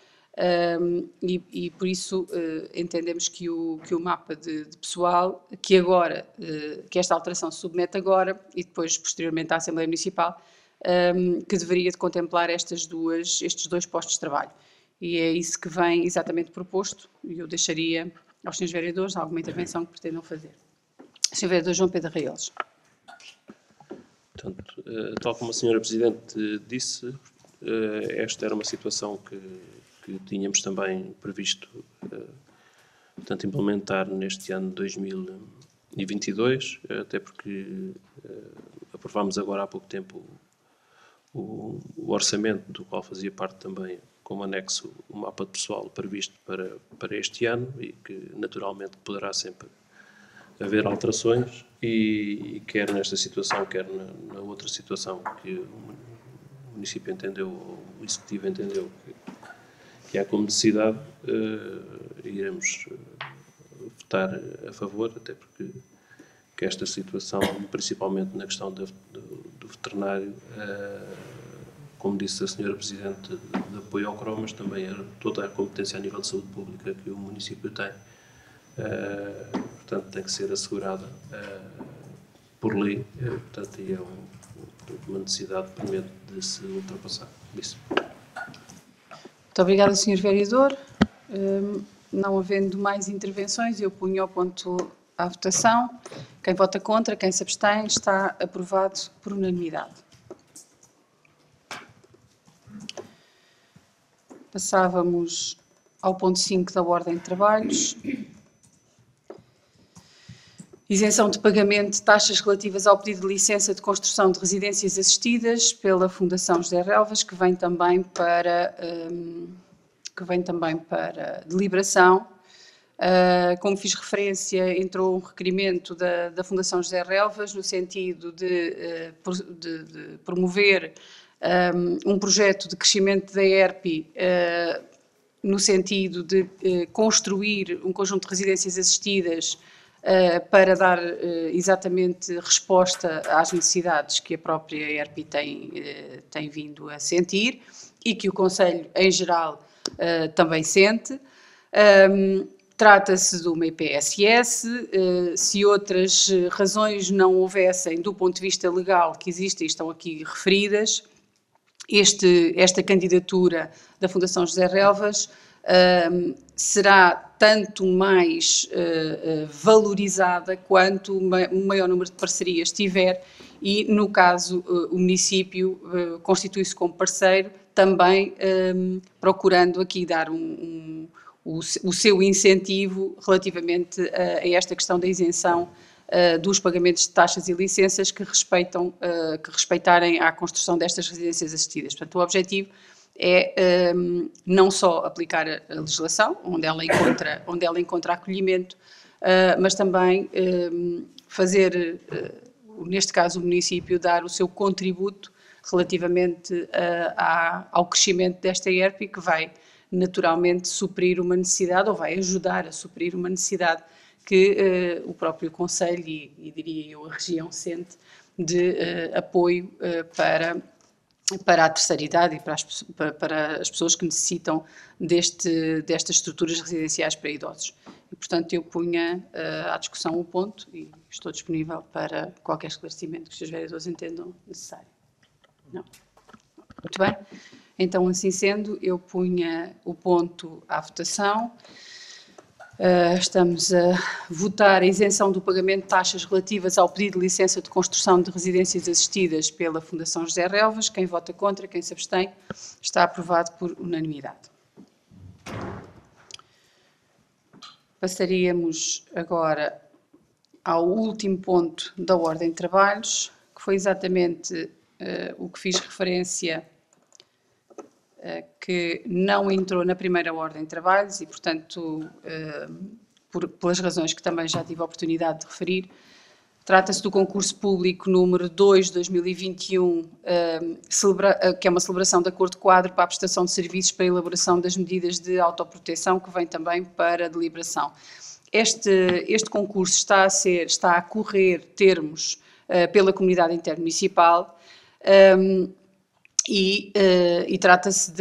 Speaker 1: E por isso entendemos que o mapa de pessoal, que agora, que esta alteração se submete agora e depois posteriormente à Assembleia Municipal, que deveria de contemplar estes 2 postos de trabalho. E é isso que vem exatamente proposto, e eu deixaria aos senhores vereadores alguma intervenção que pretendam fazer. Sr. Vereador João Pedro Reeles.
Speaker 2: Portanto, tal como a Sra. Presidente disse, esta era uma situação que tínhamos também previsto, portanto, implementar neste ano de 2022, até porque aprovámos agora há pouco tempo o orçamento, do qual fazia parte também, como anexo, o mapa de pessoal previsto para este ano e que naturalmente poderá sempre haver alterações e quer nesta situação, quer na outra situação que o município entendeu, ou o Executivo entendeu que há como necessidade, iremos votar a favor, até porque que esta situação, principalmente na questão do veterinário, como disse a Sra. Presidente, de apoio ao CRO, mas também toda a competência a nível de saúde pública que o município tem, portanto, tem que ser assegurada por lei, portanto, e é uma necessidade premente de se ultrapassar isso.
Speaker 1: Muito obrigada, Sr. Vereador. Não havendo mais intervenções, eu ponho ao ponto à votação. Quem vota contra, quem se abstém, está aprovado por unanimidade. Passávamos ao ponto 5 da ordem de trabalhos. Isenção de pagamento de taxas relativas ao pedido de licença de construção de residências assistidas pela Fundação José Relvas, que vem também para deliberação. Como fiz referência, entrou um requerimento da Fundação José Relvas no sentido de promover um projeto de crescimento da ERPI no sentido de construir um conjunto de residências assistidas para dar exatamente resposta às necessidades que a própria ERPI tem vindo a sentir e que o Conselho, em geral, também sente. Trata-se de uma IPSS, se outras razões não houvessem do ponto de vista legal que existem e estão aqui referidas, esta candidatura da Fundação José Relvas será tanto mais valorizada quanto o maior número de parcerias tiver e, no caso, o município constitui-se como parceiro, também procurando aqui dar o seu incentivo relativamente a esta questão da isenção dos pagamentos de taxas e licenças que respeitarem à construção destas residências assistidas. Portanto, o objetivo é não só aplicar a legislação, onde ela encontra acolhimento, mas também fazer, neste caso o município, dar o seu contributo relativamente ao crescimento desta ERP, que vai naturalmente suprir uma necessidade, ou vai ajudar a suprir uma necessidade que o próprio Conselho e diria eu a região sente de apoio para a terceira idade e para as pessoas que necessitam destas estruturas residenciais para idosos. E, portanto, eu punha à discussão o ponto e estou disponível para qualquer esclarecimento que os vereadores entendam necessário. Não. Muito bem. Então, assim sendo, eu punha o ponto à votação. Estamos a votar a isenção do pagamento de taxas relativas ao pedido de licença de construção de residências assistidas pela Fundação José Relvas. Quem vota contra, quem se abstém, está aprovado por unanimidade. Passaríamos agora ao último ponto da ordem de trabalhos, que foi exatamente o que fiz referência, que não entrou na primeira ordem de trabalhos e, portanto, pelas razões que também já tive a oportunidade de referir. Trata-se do concurso público número 2 de 2021, que é uma celebração de acordo quadro para a prestação de serviços para a elaboração das medidas de autoproteção, que vem também para a deliberação. Este concurso está a correr termos pela comunidade intermunicipal e trata-se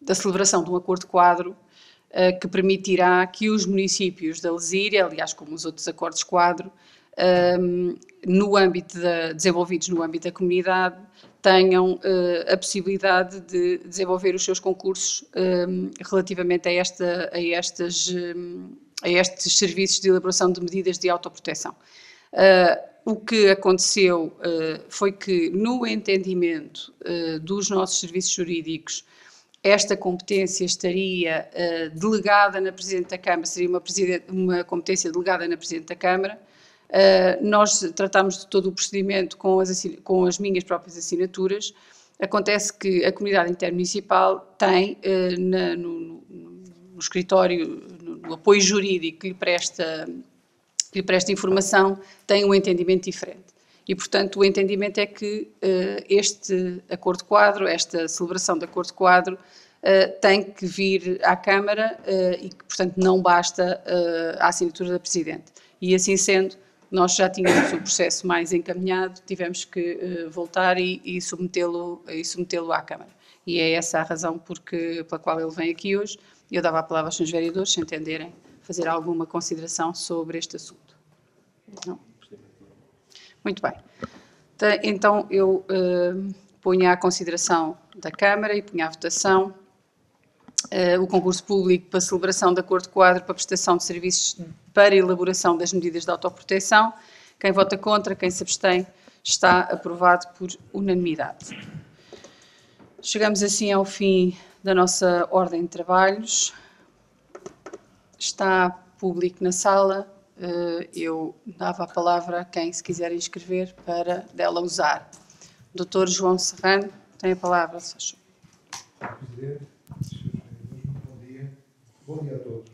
Speaker 1: da celebração de um acordo quadro que permitirá que os municípios da Lesíria, aliás, como os outros acordos quadro, desenvolvidos no âmbito da comunidade, tenham a possibilidade de desenvolver os seus concursos relativamente a estes serviços de elaboração de medidas de autoproteção. O que aconteceu foi que, no entendimento dos nossos serviços jurídicos, esta competência estaria delegada na Presidente da Câmara, seria uma competência delegada na Presidente da Câmara. Nós tratámos de todo o procedimento com as minhas próprias assinaturas. Acontece que a comunidade intermunicipal tem, no escritório, no apoio jurídico que lhe presta informação, tem um entendimento diferente. E, portanto, o entendimento é que este acordo quadro, esta celebração de acordo quadro, tem que vir à Câmara e que, portanto, não basta a assinatura da Presidente. E, assim sendo, nós já tínhamos o processo mais encaminhado, tivemos que voltar e submetê-lo à Câmara. E é essa a razão pela qual ele vem aqui hoje. Eu dava a palavra aos senhores vereadores, se entenderem, fazer alguma consideração sobre este assunto. Não? Muito bem. Então, eu ponho à consideração da Câmara e ponho à votação o concurso público para celebração de acordo quadro para prestação de serviços para elaboração das medidas de autoproteção. Quem vota contra, quem se abstém, está aprovado por unanimidade. Chegamos assim ao fim da nossa ordem de trabalhos. Está público na sala. Eu dava a palavra a quem se quiser inscrever para dela usar. Dr. João Serrano, tem a palavra.
Speaker 6: Presidente, bom dia. Bom dia a todos.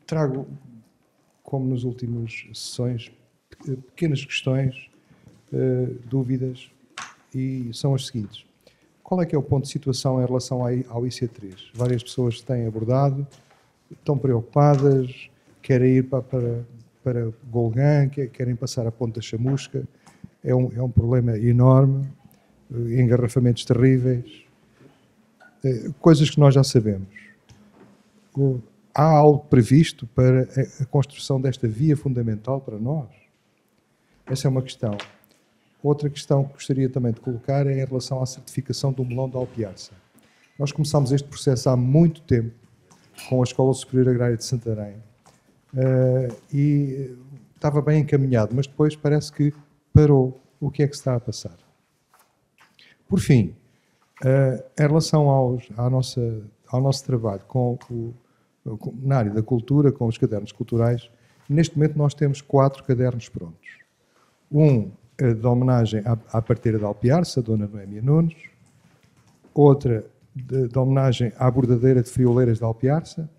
Speaker 6: Trago, como nas últimas sessões, pequenas questões, dúvidas, e são as seguintes. Qual é que é o ponto de situação em relação ao IC3? Várias pessoas têm abordado, estão preocupadas, querem ir para Golgã, querem passar a Ponta Chamusca. É um problema enorme, engarrafamentos terríveis, coisas que nós já sabemos. Há algo previsto para a construção desta via fundamental para nós? Essa é uma questão. Outra questão que gostaria também de colocar é em relação à certificação do melão de Alpiarça. Nós começámos este processo há muito tempo, com a Escola Superior Agrária de Santarém, e estava bem encaminhado, mas depois parece que parou. O que é que se está a passar? Por fim, em relação ao nosso trabalho na área da cultura, com os cadernos culturais, neste momento nós temos 4 cadernos prontos. Um de homenagem à parteira de Alpiarça, a Dona Noémia Nunes, outra de homenagem à bordadeira de frioleiras de Alpiarça,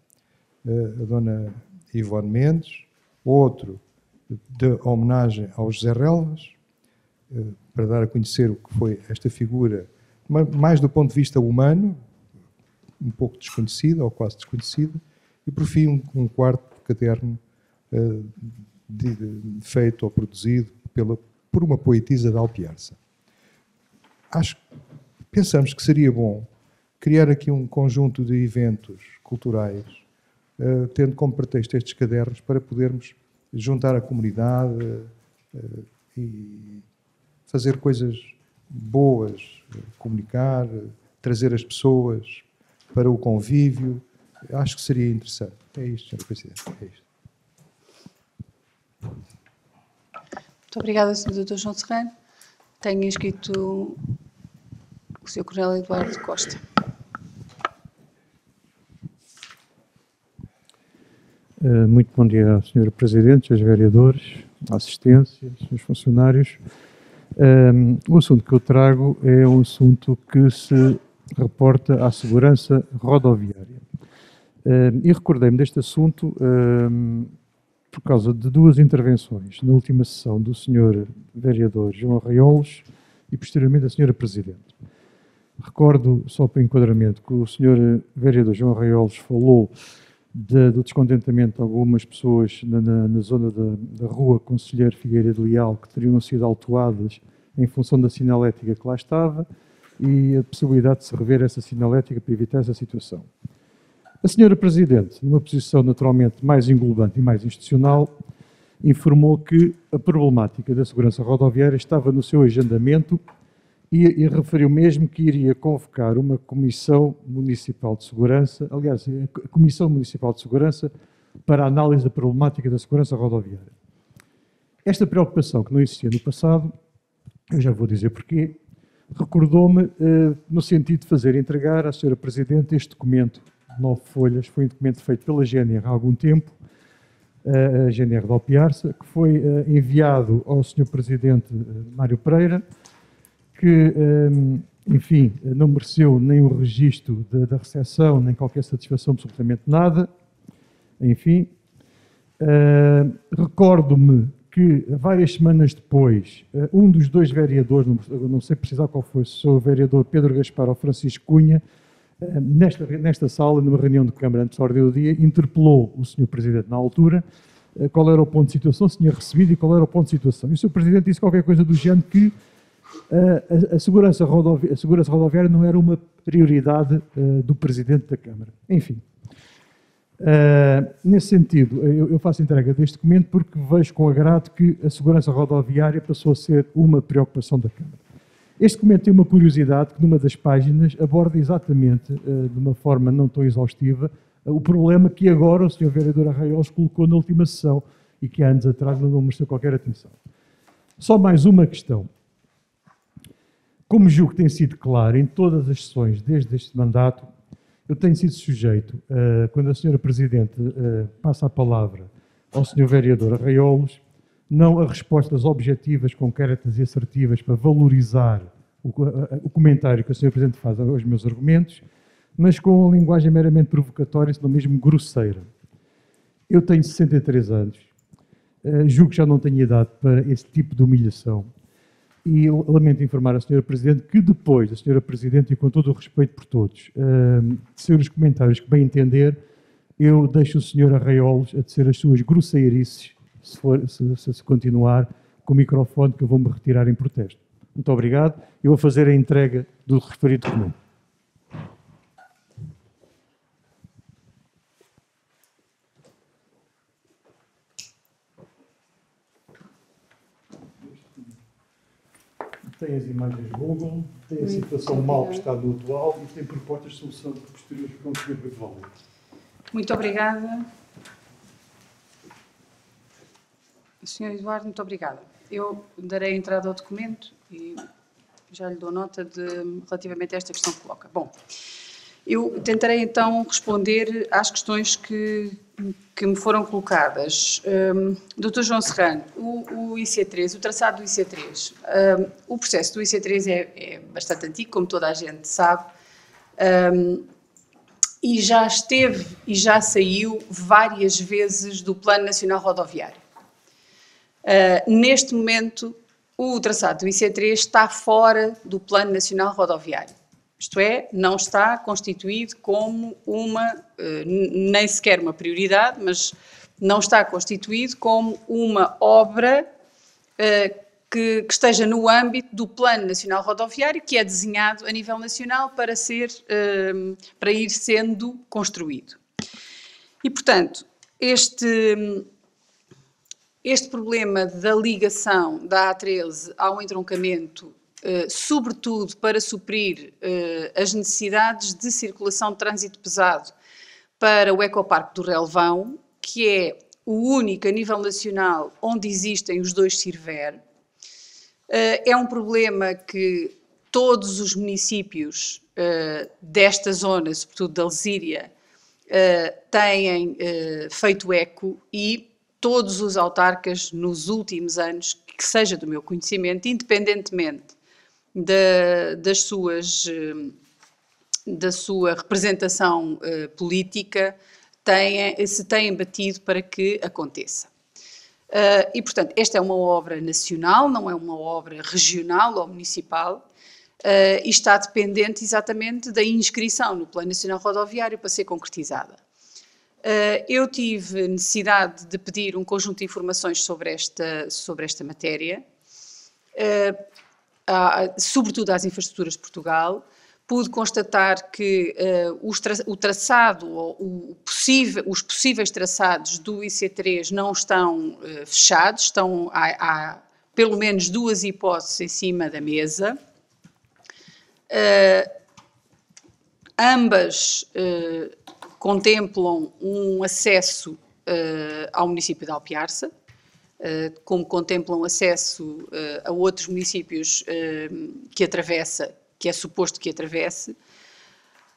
Speaker 6: a Dona Ivone Mendes, outro de homenagem ao José Relvas, para dar a conhecer o que foi esta figura, mais do ponto de vista humano, um pouco desconhecida, ou quase desconhecida, e por fim um quarto caderno feito ou produzido por uma poetisa de Alpiarça. Pensamos que seria bom criar aqui um conjunto de eventos culturais, tendo como pretexto estes cadernos, para podermos juntar a comunidade, e fazer coisas boas, comunicar, trazer as pessoas para o convívio. Acho que seria interessante. É isto, Sr. Presidente. É isto.
Speaker 1: Muito obrigada, Sr. Dr. João Serrano. Tenho inscrito o Sr. Coronel Eduardo Costa.
Speaker 7: Muito bom dia, Sr. Presidente, Srs. Vereadores, à assistência, Srs. Funcionários. O assunto que eu trago é um assunto que se reporta à segurança rodoviária. E recordei-me deste assunto por causa de duas intervenções na última sessão do Sr. Vereador João Arraiolos e posteriormente da Sra. Presidente. Recordo, só para enquadramento, que o Sr. Vereador João Arraiolos falou do descontentamento de algumas pessoas na zona da rua Conselheiro Figueira de Leal, que teriam sido autuadas em função da sinalética que lá estava, e a possibilidade de se rever essa sinalética para evitar essa situação. A Sra. Presidente, numa posição naturalmente mais englobante e mais institucional, informou que a problemática da segurança rodoviária estava no seu agendamento e referiu mesmo que iria convocar uma Comissão Municipal de Segurança, aliás, a Comissão Municipal de Segurança, para a análise da problemática da segurança rodoviária. Esta preocupação, que não existia no passado, eu já vou dizer porquê, recordou-me no sentido de fazer entregar à Sra. Presidente este documento, 9 folhas, foi um documento feito pela GNR há algum tempo, a GNR de Alpiarça, que foi enviado ao Sr. Presidente Mário Pereira, que, enfim, não mereceu nem o registro da recepção, nem qualquer satisfação, absolutamente nada. Enfim, recordo-me que, várias semanas depois, um dos dois vereadores, não sei precisar qual foi, se o vereador Pedro Gaspar ou Francisco Cunha, nesta sala, numa reunião de Câmara antes da ordem do dia, interpelou o Sr. Presidente na altura qual era o ponto de situação, se tinha recebido e qual era o ponto de situação. E o Sr. Presidente disse qualquer coisa do género que a segurança rodoviária não era uma prioridade do Presidente da Câmara. Enfim, nesse sentido, eu faço entrega deste documento porque vejo com agrado que a segurança rodoviária passou a ser uma preocupação da Câmara. Este documento tem uma curiosidade que numa das páginas aborda exatamente, de uma forma não tão exaustiva, o problema que agora o Sr. Vereador Arraiolos colocou na última sessão e que há anos atrás não mereceu qualquer atenção. Só mais uma questão. Como julgo que tem sido claro em todas as sessões desde este mandato, eu tenho sido sujeito, quando a Sra. Presidente passa a palavra ao Sr. Vereador Arraiolos, não a respostas objetivas, concretas e assertivas para valorizar o comentário que a Sra. Presidente faz aos meus argumentos, mas com uma linguagem meramente provocatória, se não mesmo grosseira. Eu tenho 63 anos, julgo que já não tenho idade para esse tipo de humilhação. E lamento informar a Sra. Presidente que depois da Sra. Presidente, e com todo o respeito por todos, de os comentários que bem entender, eu deixo o Sr. Arraiolos a tecer as suas grosseirices, se continuar com o microfone, que eu vou-me retirar em protesto. Muito obrigado. Eu vou fazer a entrega do referido documento. Tem as imagens Google, tem a situação mal que está no atual e tem propostas de solução posteriores para conseguir resolver.
Speaker 1: Muito obrigada. Sr. Eduardo, muito obrigada. Eu darei entrada ao documento e já lhe dou nota relativamente a esta questão que coloca. Bom, eu tentarei então responder às questões que me foram colocadas. Dr. João Serrano, o IC3, o traçado do IC3, o processo do IC3 é bastante antigo, como toda a gente sabe, e já esteve e já saiu várias vezes do Plano Nacional Rodoviário. Neste momento, o traçado do IC3 está fora do Plano Nacional Rodoviário. Isto é, não está constituído como nem sequer uma prioridade, mas não está constituído como uma obra que esteja no âmbito do Plano Nacional Rodoviário, que é desenhado a nível nacional para ir sendo construído. E, portanto, este problema da ligação da A13 ao entroncamento, sobretudo para suprir as necessidades de circulação de trânsito pesado para o Ecoparque do Relvão, que é o único a nível nacional onde existem os dois CIRVER. É um problema que todos os municípios desta zona, sobretudo da Lesíria, têm feito eco, e todos os autarcas nos últimos anos, que seja do meu conhecimento, independentemente da sua representação política, se têm batido para que aconteça. E, portanto, esta é uma obra nacional, não é uma obra regional ou municipal, e está dependente exatamente da inscrição no Plano Nacional Rodoviário para ser concretizada. Eu tive necessidade de pedir um conjunto de informações sobre esta matéria, sobretudo às infraestruturas de Portugal. Pude constatar que o traçado, ou os possíveis traçados do IC3 não estão fechados, há pelo menos duas hipóteses em cima da mesa. Ambas contemplam um acesso ao município de Alpiarça, como contemplam acesso a outros municípios que é suposto que atravesse.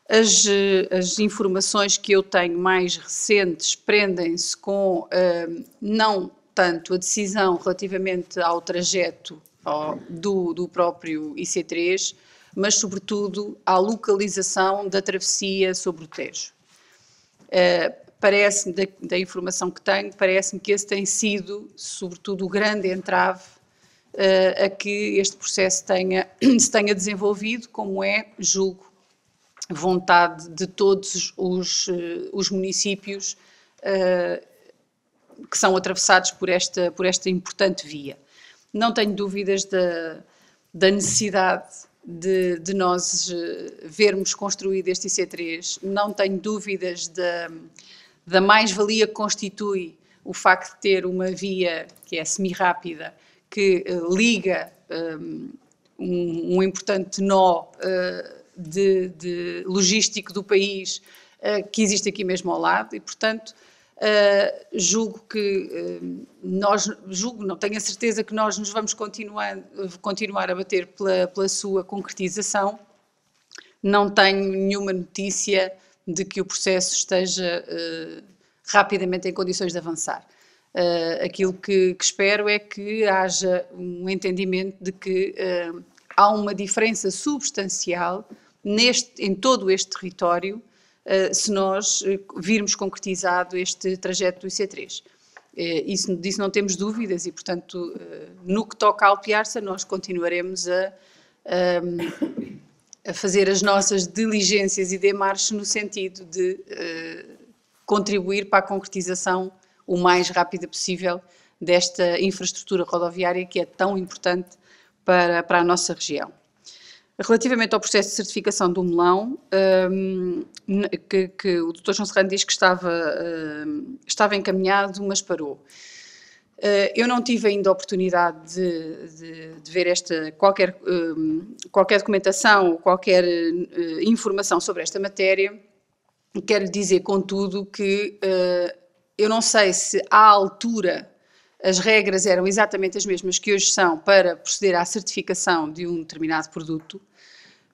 Speaker 1: As informações que eu tenho mais recentes prendem-se com não tanto a decisão relativamente ao trajeto do próprio IC3, mas sobretudo à localização da travessia sobre o Tejo. Parece-me, da informação que tenho, parece-me que esse tem sido, sobretudo, o grande entrave a que este processo se tenha desenvolvido, como é, julgo, vontade de todos os municípios que são atravessados por esta importante via. Não tenho dúvidas da necessidade de nós vermos construído este IC3, não tenho dúvidas da mais-valia que constitui o facto de ter uma via que é semi-rápida, que liga um importante nó de logístico do país que existe aqui mesmo ao lado, e, portanto, julgo que não tenho a certeza que nós nos vamos continuar a bater pela sua concretização. Não tenho nenhuma notícia de que o processo esteja rapidamente em condições de avançar. Aquilo que espero é que haja um entendimento de que há uma diferença substancial em todo este território, se nós virmos concretizado este trajeto do IC3. Disso não temos dúvidas, e, portanto, no que toca a Alpiarça, nós continuaremos a fazer as nossas diligências e demarches no sentido de contribuir para a concretização o mais rápida possível desta infraestrutura rodoviária que é tão importante para a nossa região. Relativamente ao processo de certificação do melão, que o Dr. João Serrano diz que estava encaminhado, mas parou. Eu não tive ainda a oportunidade de ver qualquer documentação ou qualquer informação sobre esta matéria. Quero dizer, contudo, que eu não sei se à altura as regras eram exatamente as mesmas que hoje são para proceder à certificação de um determinado produto.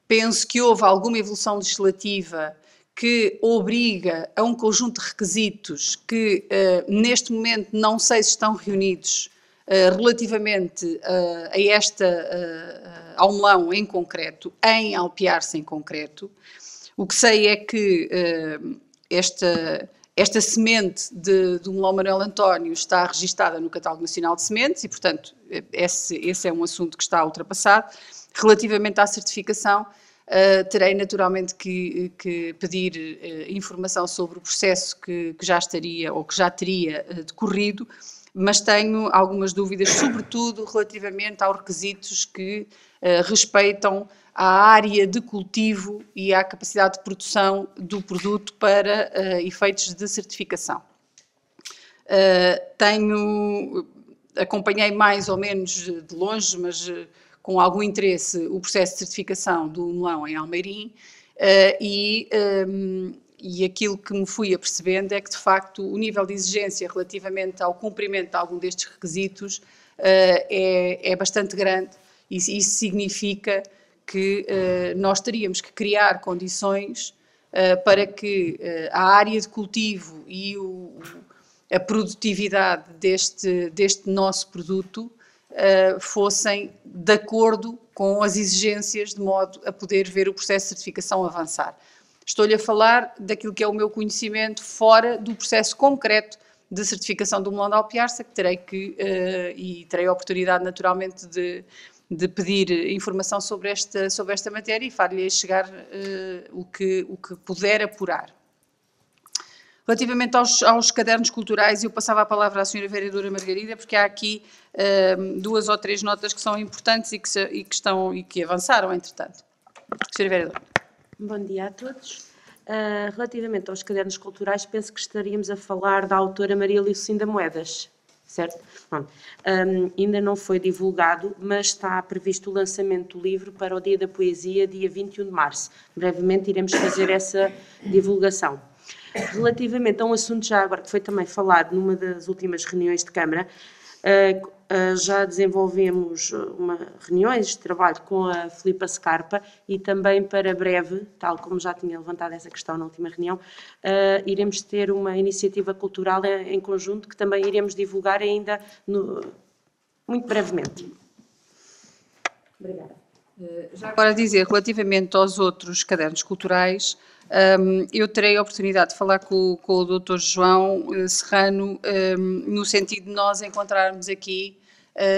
Speaker 1: Penso que houve alguma evolução legislativa que obriga a um conjunto de requisitos que, neste momento, não sei se estão reunidos relativamente ao melão em concreto, em Alpiarça em concreto. O que sei é que esta semente do melão Manuel António está registada no Catálogo Nacional de Sementes e, portanto, esse é um assunto que está ultrapassado. Relativamente à certificação, terei naturalmente que pedir informação sobre o processo que já estaria ou que já teria decorrido, mas tenho algumas dúvidas, sobretudo relativamente aos requisitos que respeitam à área de cultivo e à capacidade de produção do produto para efeitos de certificação. acompanhei mais ou menos de longe, mas com algum interesse, o processo de certificação do melão em Almeirim, e aquilo que me fui apercebendo é que, de facto, o nível de exigência relativamente ao cumprimento de algum destes requisitos é bastante grande, e isso significa que nós teríamos que criar condições para que a área de cultivo e a produtividade deste nosso produto fossem de acordo com as exigências, de modo a poder ver o processo de certificação avançar. Estou-lhe a falar daquilo que é o meu conhecimento fora do processo concreto de certificação do melão de Alpiarça, que terei a oportunidade naturalmente de pedir informação sobre esta matéria e far-lhe chegar o que puder apurar. Relativamente aos cadernos culturais, eu passava a palavra à Sra. Vereadora Margarida, porque há aqui 2 ou 3 notas que são importantes e que avançaram, entretanto. Sra. Vereadora.
Speaker 4: Bom dia a todos. Relativamente aos cadernos culturais, penso que estaríamos a falar da autora Maria Lucinda Moedas, certo? Bom, ainda não foi divulgado, mas está previsto o lançamento do livro para o Dia da Poesia, dia 21 de março. Brevemente iremos fazer essa divulgação. Relativamente a um assunto já agora que foi também falado numa das últimas reuniões de Câmara, já desenvolvemos reuniões de trabalho com a Filipa Scarpa e também para breve, tal como já tinha levantado essa questão na última reunião, iremos ter uma iniciativa cultural em conjunto que também iremos divulgar ainda muito brevemente. Obrigada.
Speaker 1: Já agora dizer, relativamente aos outros cadernos culturais, eu terei a oportunidade de falar com o Dr. João Serrano, no sentido de nós encontrarmos aqui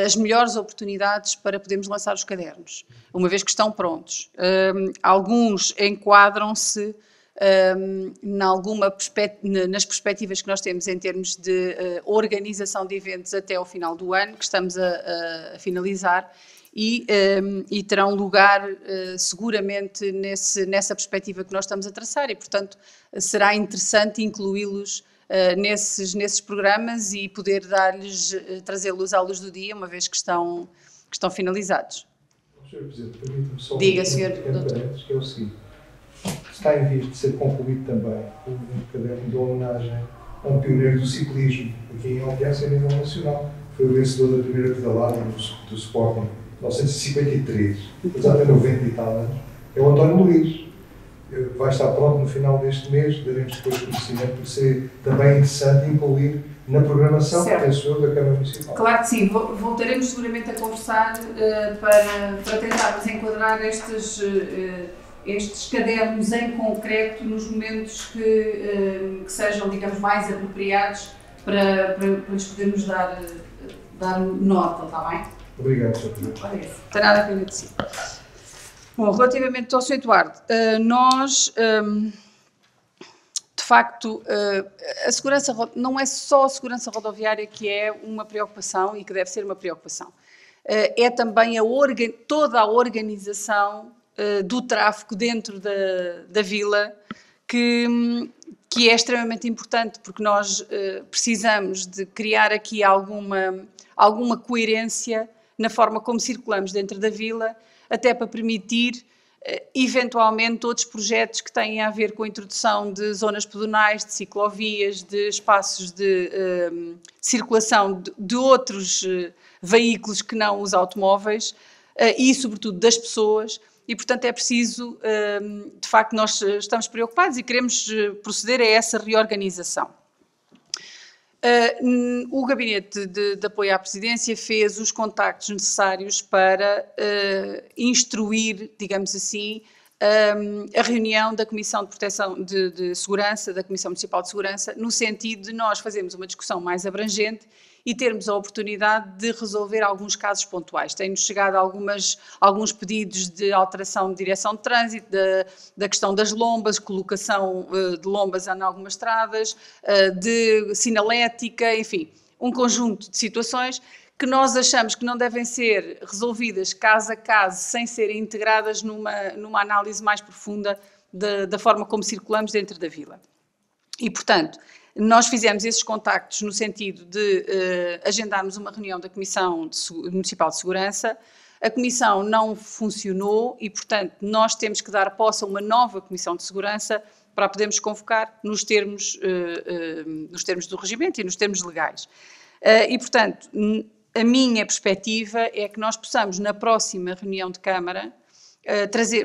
Speaker 1: as melhores oportunidades para podermos lançar os cadernos, uma vez que estão prontos. Alguns enquadram-se nas perspectivas que nós temos em termos de organização de eventos até ao final do ano, que estamos a finalizar, e terão lugar seguramente nessa perspectiva que nós estamos a traçar e, portanto, será interessante incluí-los nesses programas e poder trazê-los à luz do dia, uma vez que estão finalizados.
Speaker 6: Sr. Presidente, permita-me só
Speaker 1: Diga, Sr. Doutor.
Speaker 6: Que é o seguinte, está em vias de ser concluído também um caderno de homenagem a um pioneiro do ciclismo aqui em Alpiarça a nível nacional. Foi o vencedor da primeira pedalada do Sporting, 1953, já tem 90 e tal anos, é o António Luís. Vai estar pronto no final deste mês, daremos depois conhecimento, porque seria também interessante incluir na programação, penso eu, da Câmara Municipal.
Speaker 5: Claro que sim, voltaremos seguramente a conversar para tentarmos enquadrar estes cadernos em concreto nos momentos que sejam, digamos, mais apropriados para lhes podermos dar nota, está bem?
Speaker 6: Obrigado, Sr. Presidente.
Speaker 1: Não tem nada a agradecer. Bom, relativamente ao Sr. Eduardo, nós, de facto, a segurança, não é só a segurança rodoviária que é uma preocupação e que deve ser uma preocupação. É também toda a organização do tráfego dentro da vila que é extremamente importante, porque nós precisamos de criar aqui alguma coerência na forma como circulamos dentro da vila, até para permitir, eventualmente, outros projetos que têm a ver com a introdução de zonas pedonais, de ciclovias, de espaços de circulação de outros veículos que não os automóveis e, sobretudo, das pessoas. E, portanto, é preciso, de facto, nós estamos preocupados e queremos proceder a essa reorganização. O Gabinete de Apoio à Presidência fez os contactos necessários para instruir, digamos assim, a reunião da Comissão de Proteção de Segurança, da Comissão Municipal de Segurança, no sentido de nós fazermos uma discussão mais abrangente e termos a oportunidade de resolver alguns casos pontuais. Tem-nos chegado alguns pedidos de alteração de direção de trânsito, da questão das lombas, colocação de lombas em algumas estradas, de sinalética, enfim, um conjunto de situações que nós achamos que não devem ser resolvidas caso a caso, sem serem integradas numa análise mais profunda da forma como circulamos dentro da vila. E, portanto, Nós fizemos esses contactos no sentido de agendarmos uma reunião da Comissão Municipal de Segurança. A Comissão não funcionou e, portanto, nós temos que dar posse a uma nova Comissão de Segurança para a podermos convocar nos termos do regimento e nos termos legais. E, portanto, a minha perspectiva é que nós possamos, na próxima reunião de Câmara,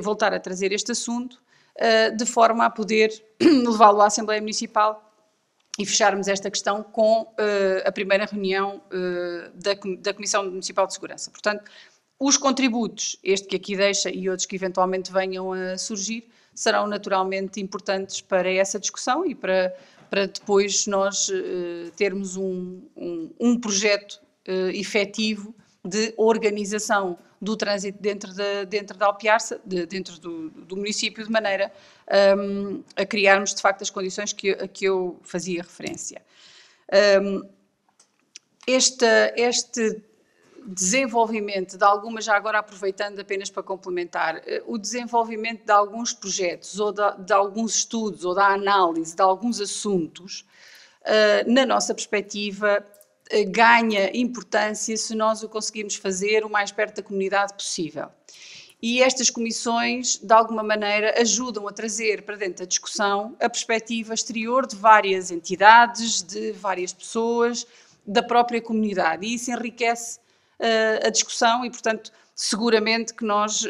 Speaker 1: voltar a trazer este assunto, de forma a poder levá-lo à Assembleia Municipal e fecharmos esta questão com a primeira reunião da Comissão Municipal de Segurança. Portanto, os contributos, este que aqui deixa e outros que eventualmente venham a surgir, serão naturalmente importantes para essa discussão e para depois nós termos um projeto efetivo de organização do trânsito dentro da Alpiarça, dentro do município, de maneira a criarmos, de facto, as condições a que eu fazia referência. Este desenvolvimento de algumas, já agora aproveitando apenas para complementar, o desenvolvimento de alguns projetos ou de alguns estudos ou da análise de alguns assuntos, na nossa perspectiva, ganha importância se nós o conseguirmos fazer o mais perto da comunidade possível. E estas comissões, de alguma maneira, ajudam a trazer para dentro da discussão a perspectiva exterior de várias entidades, de várias pessoas, da própria comunidade. E isso enriquece a discussão e, portanto, seguramente que nós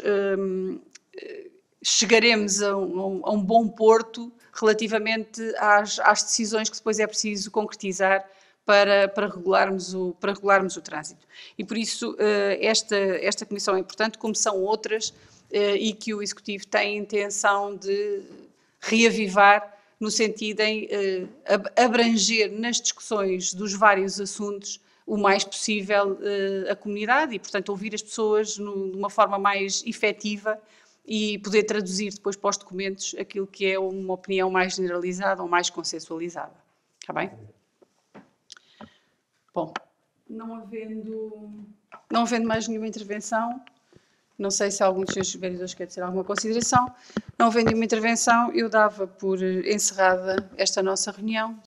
Speaker 1: chegaremos a um bom porto relativamente às decisões que depois é preciso concretizar para regularmos o trânsito. E por isso esta comissão é importante, como são outras, e que o Executivo tem a intenção de reavivar no sentido em abranger nas discussões dos vários assuntos o mais possível a comunidade e, portanto, ouvir as pessoas de uma forma mais efetiva e poder traduzir depois para os documentos aquilo que é uma opinião mais generalizada ou mais consensualizada. Está bem? Bom, não havendo mais nenhuma intervenção, não sei se algum dos senhores vereadores quer dizer alguma consideração, não havendo nenhuma intervenção, eu dava por encerrada esta nossa reunião.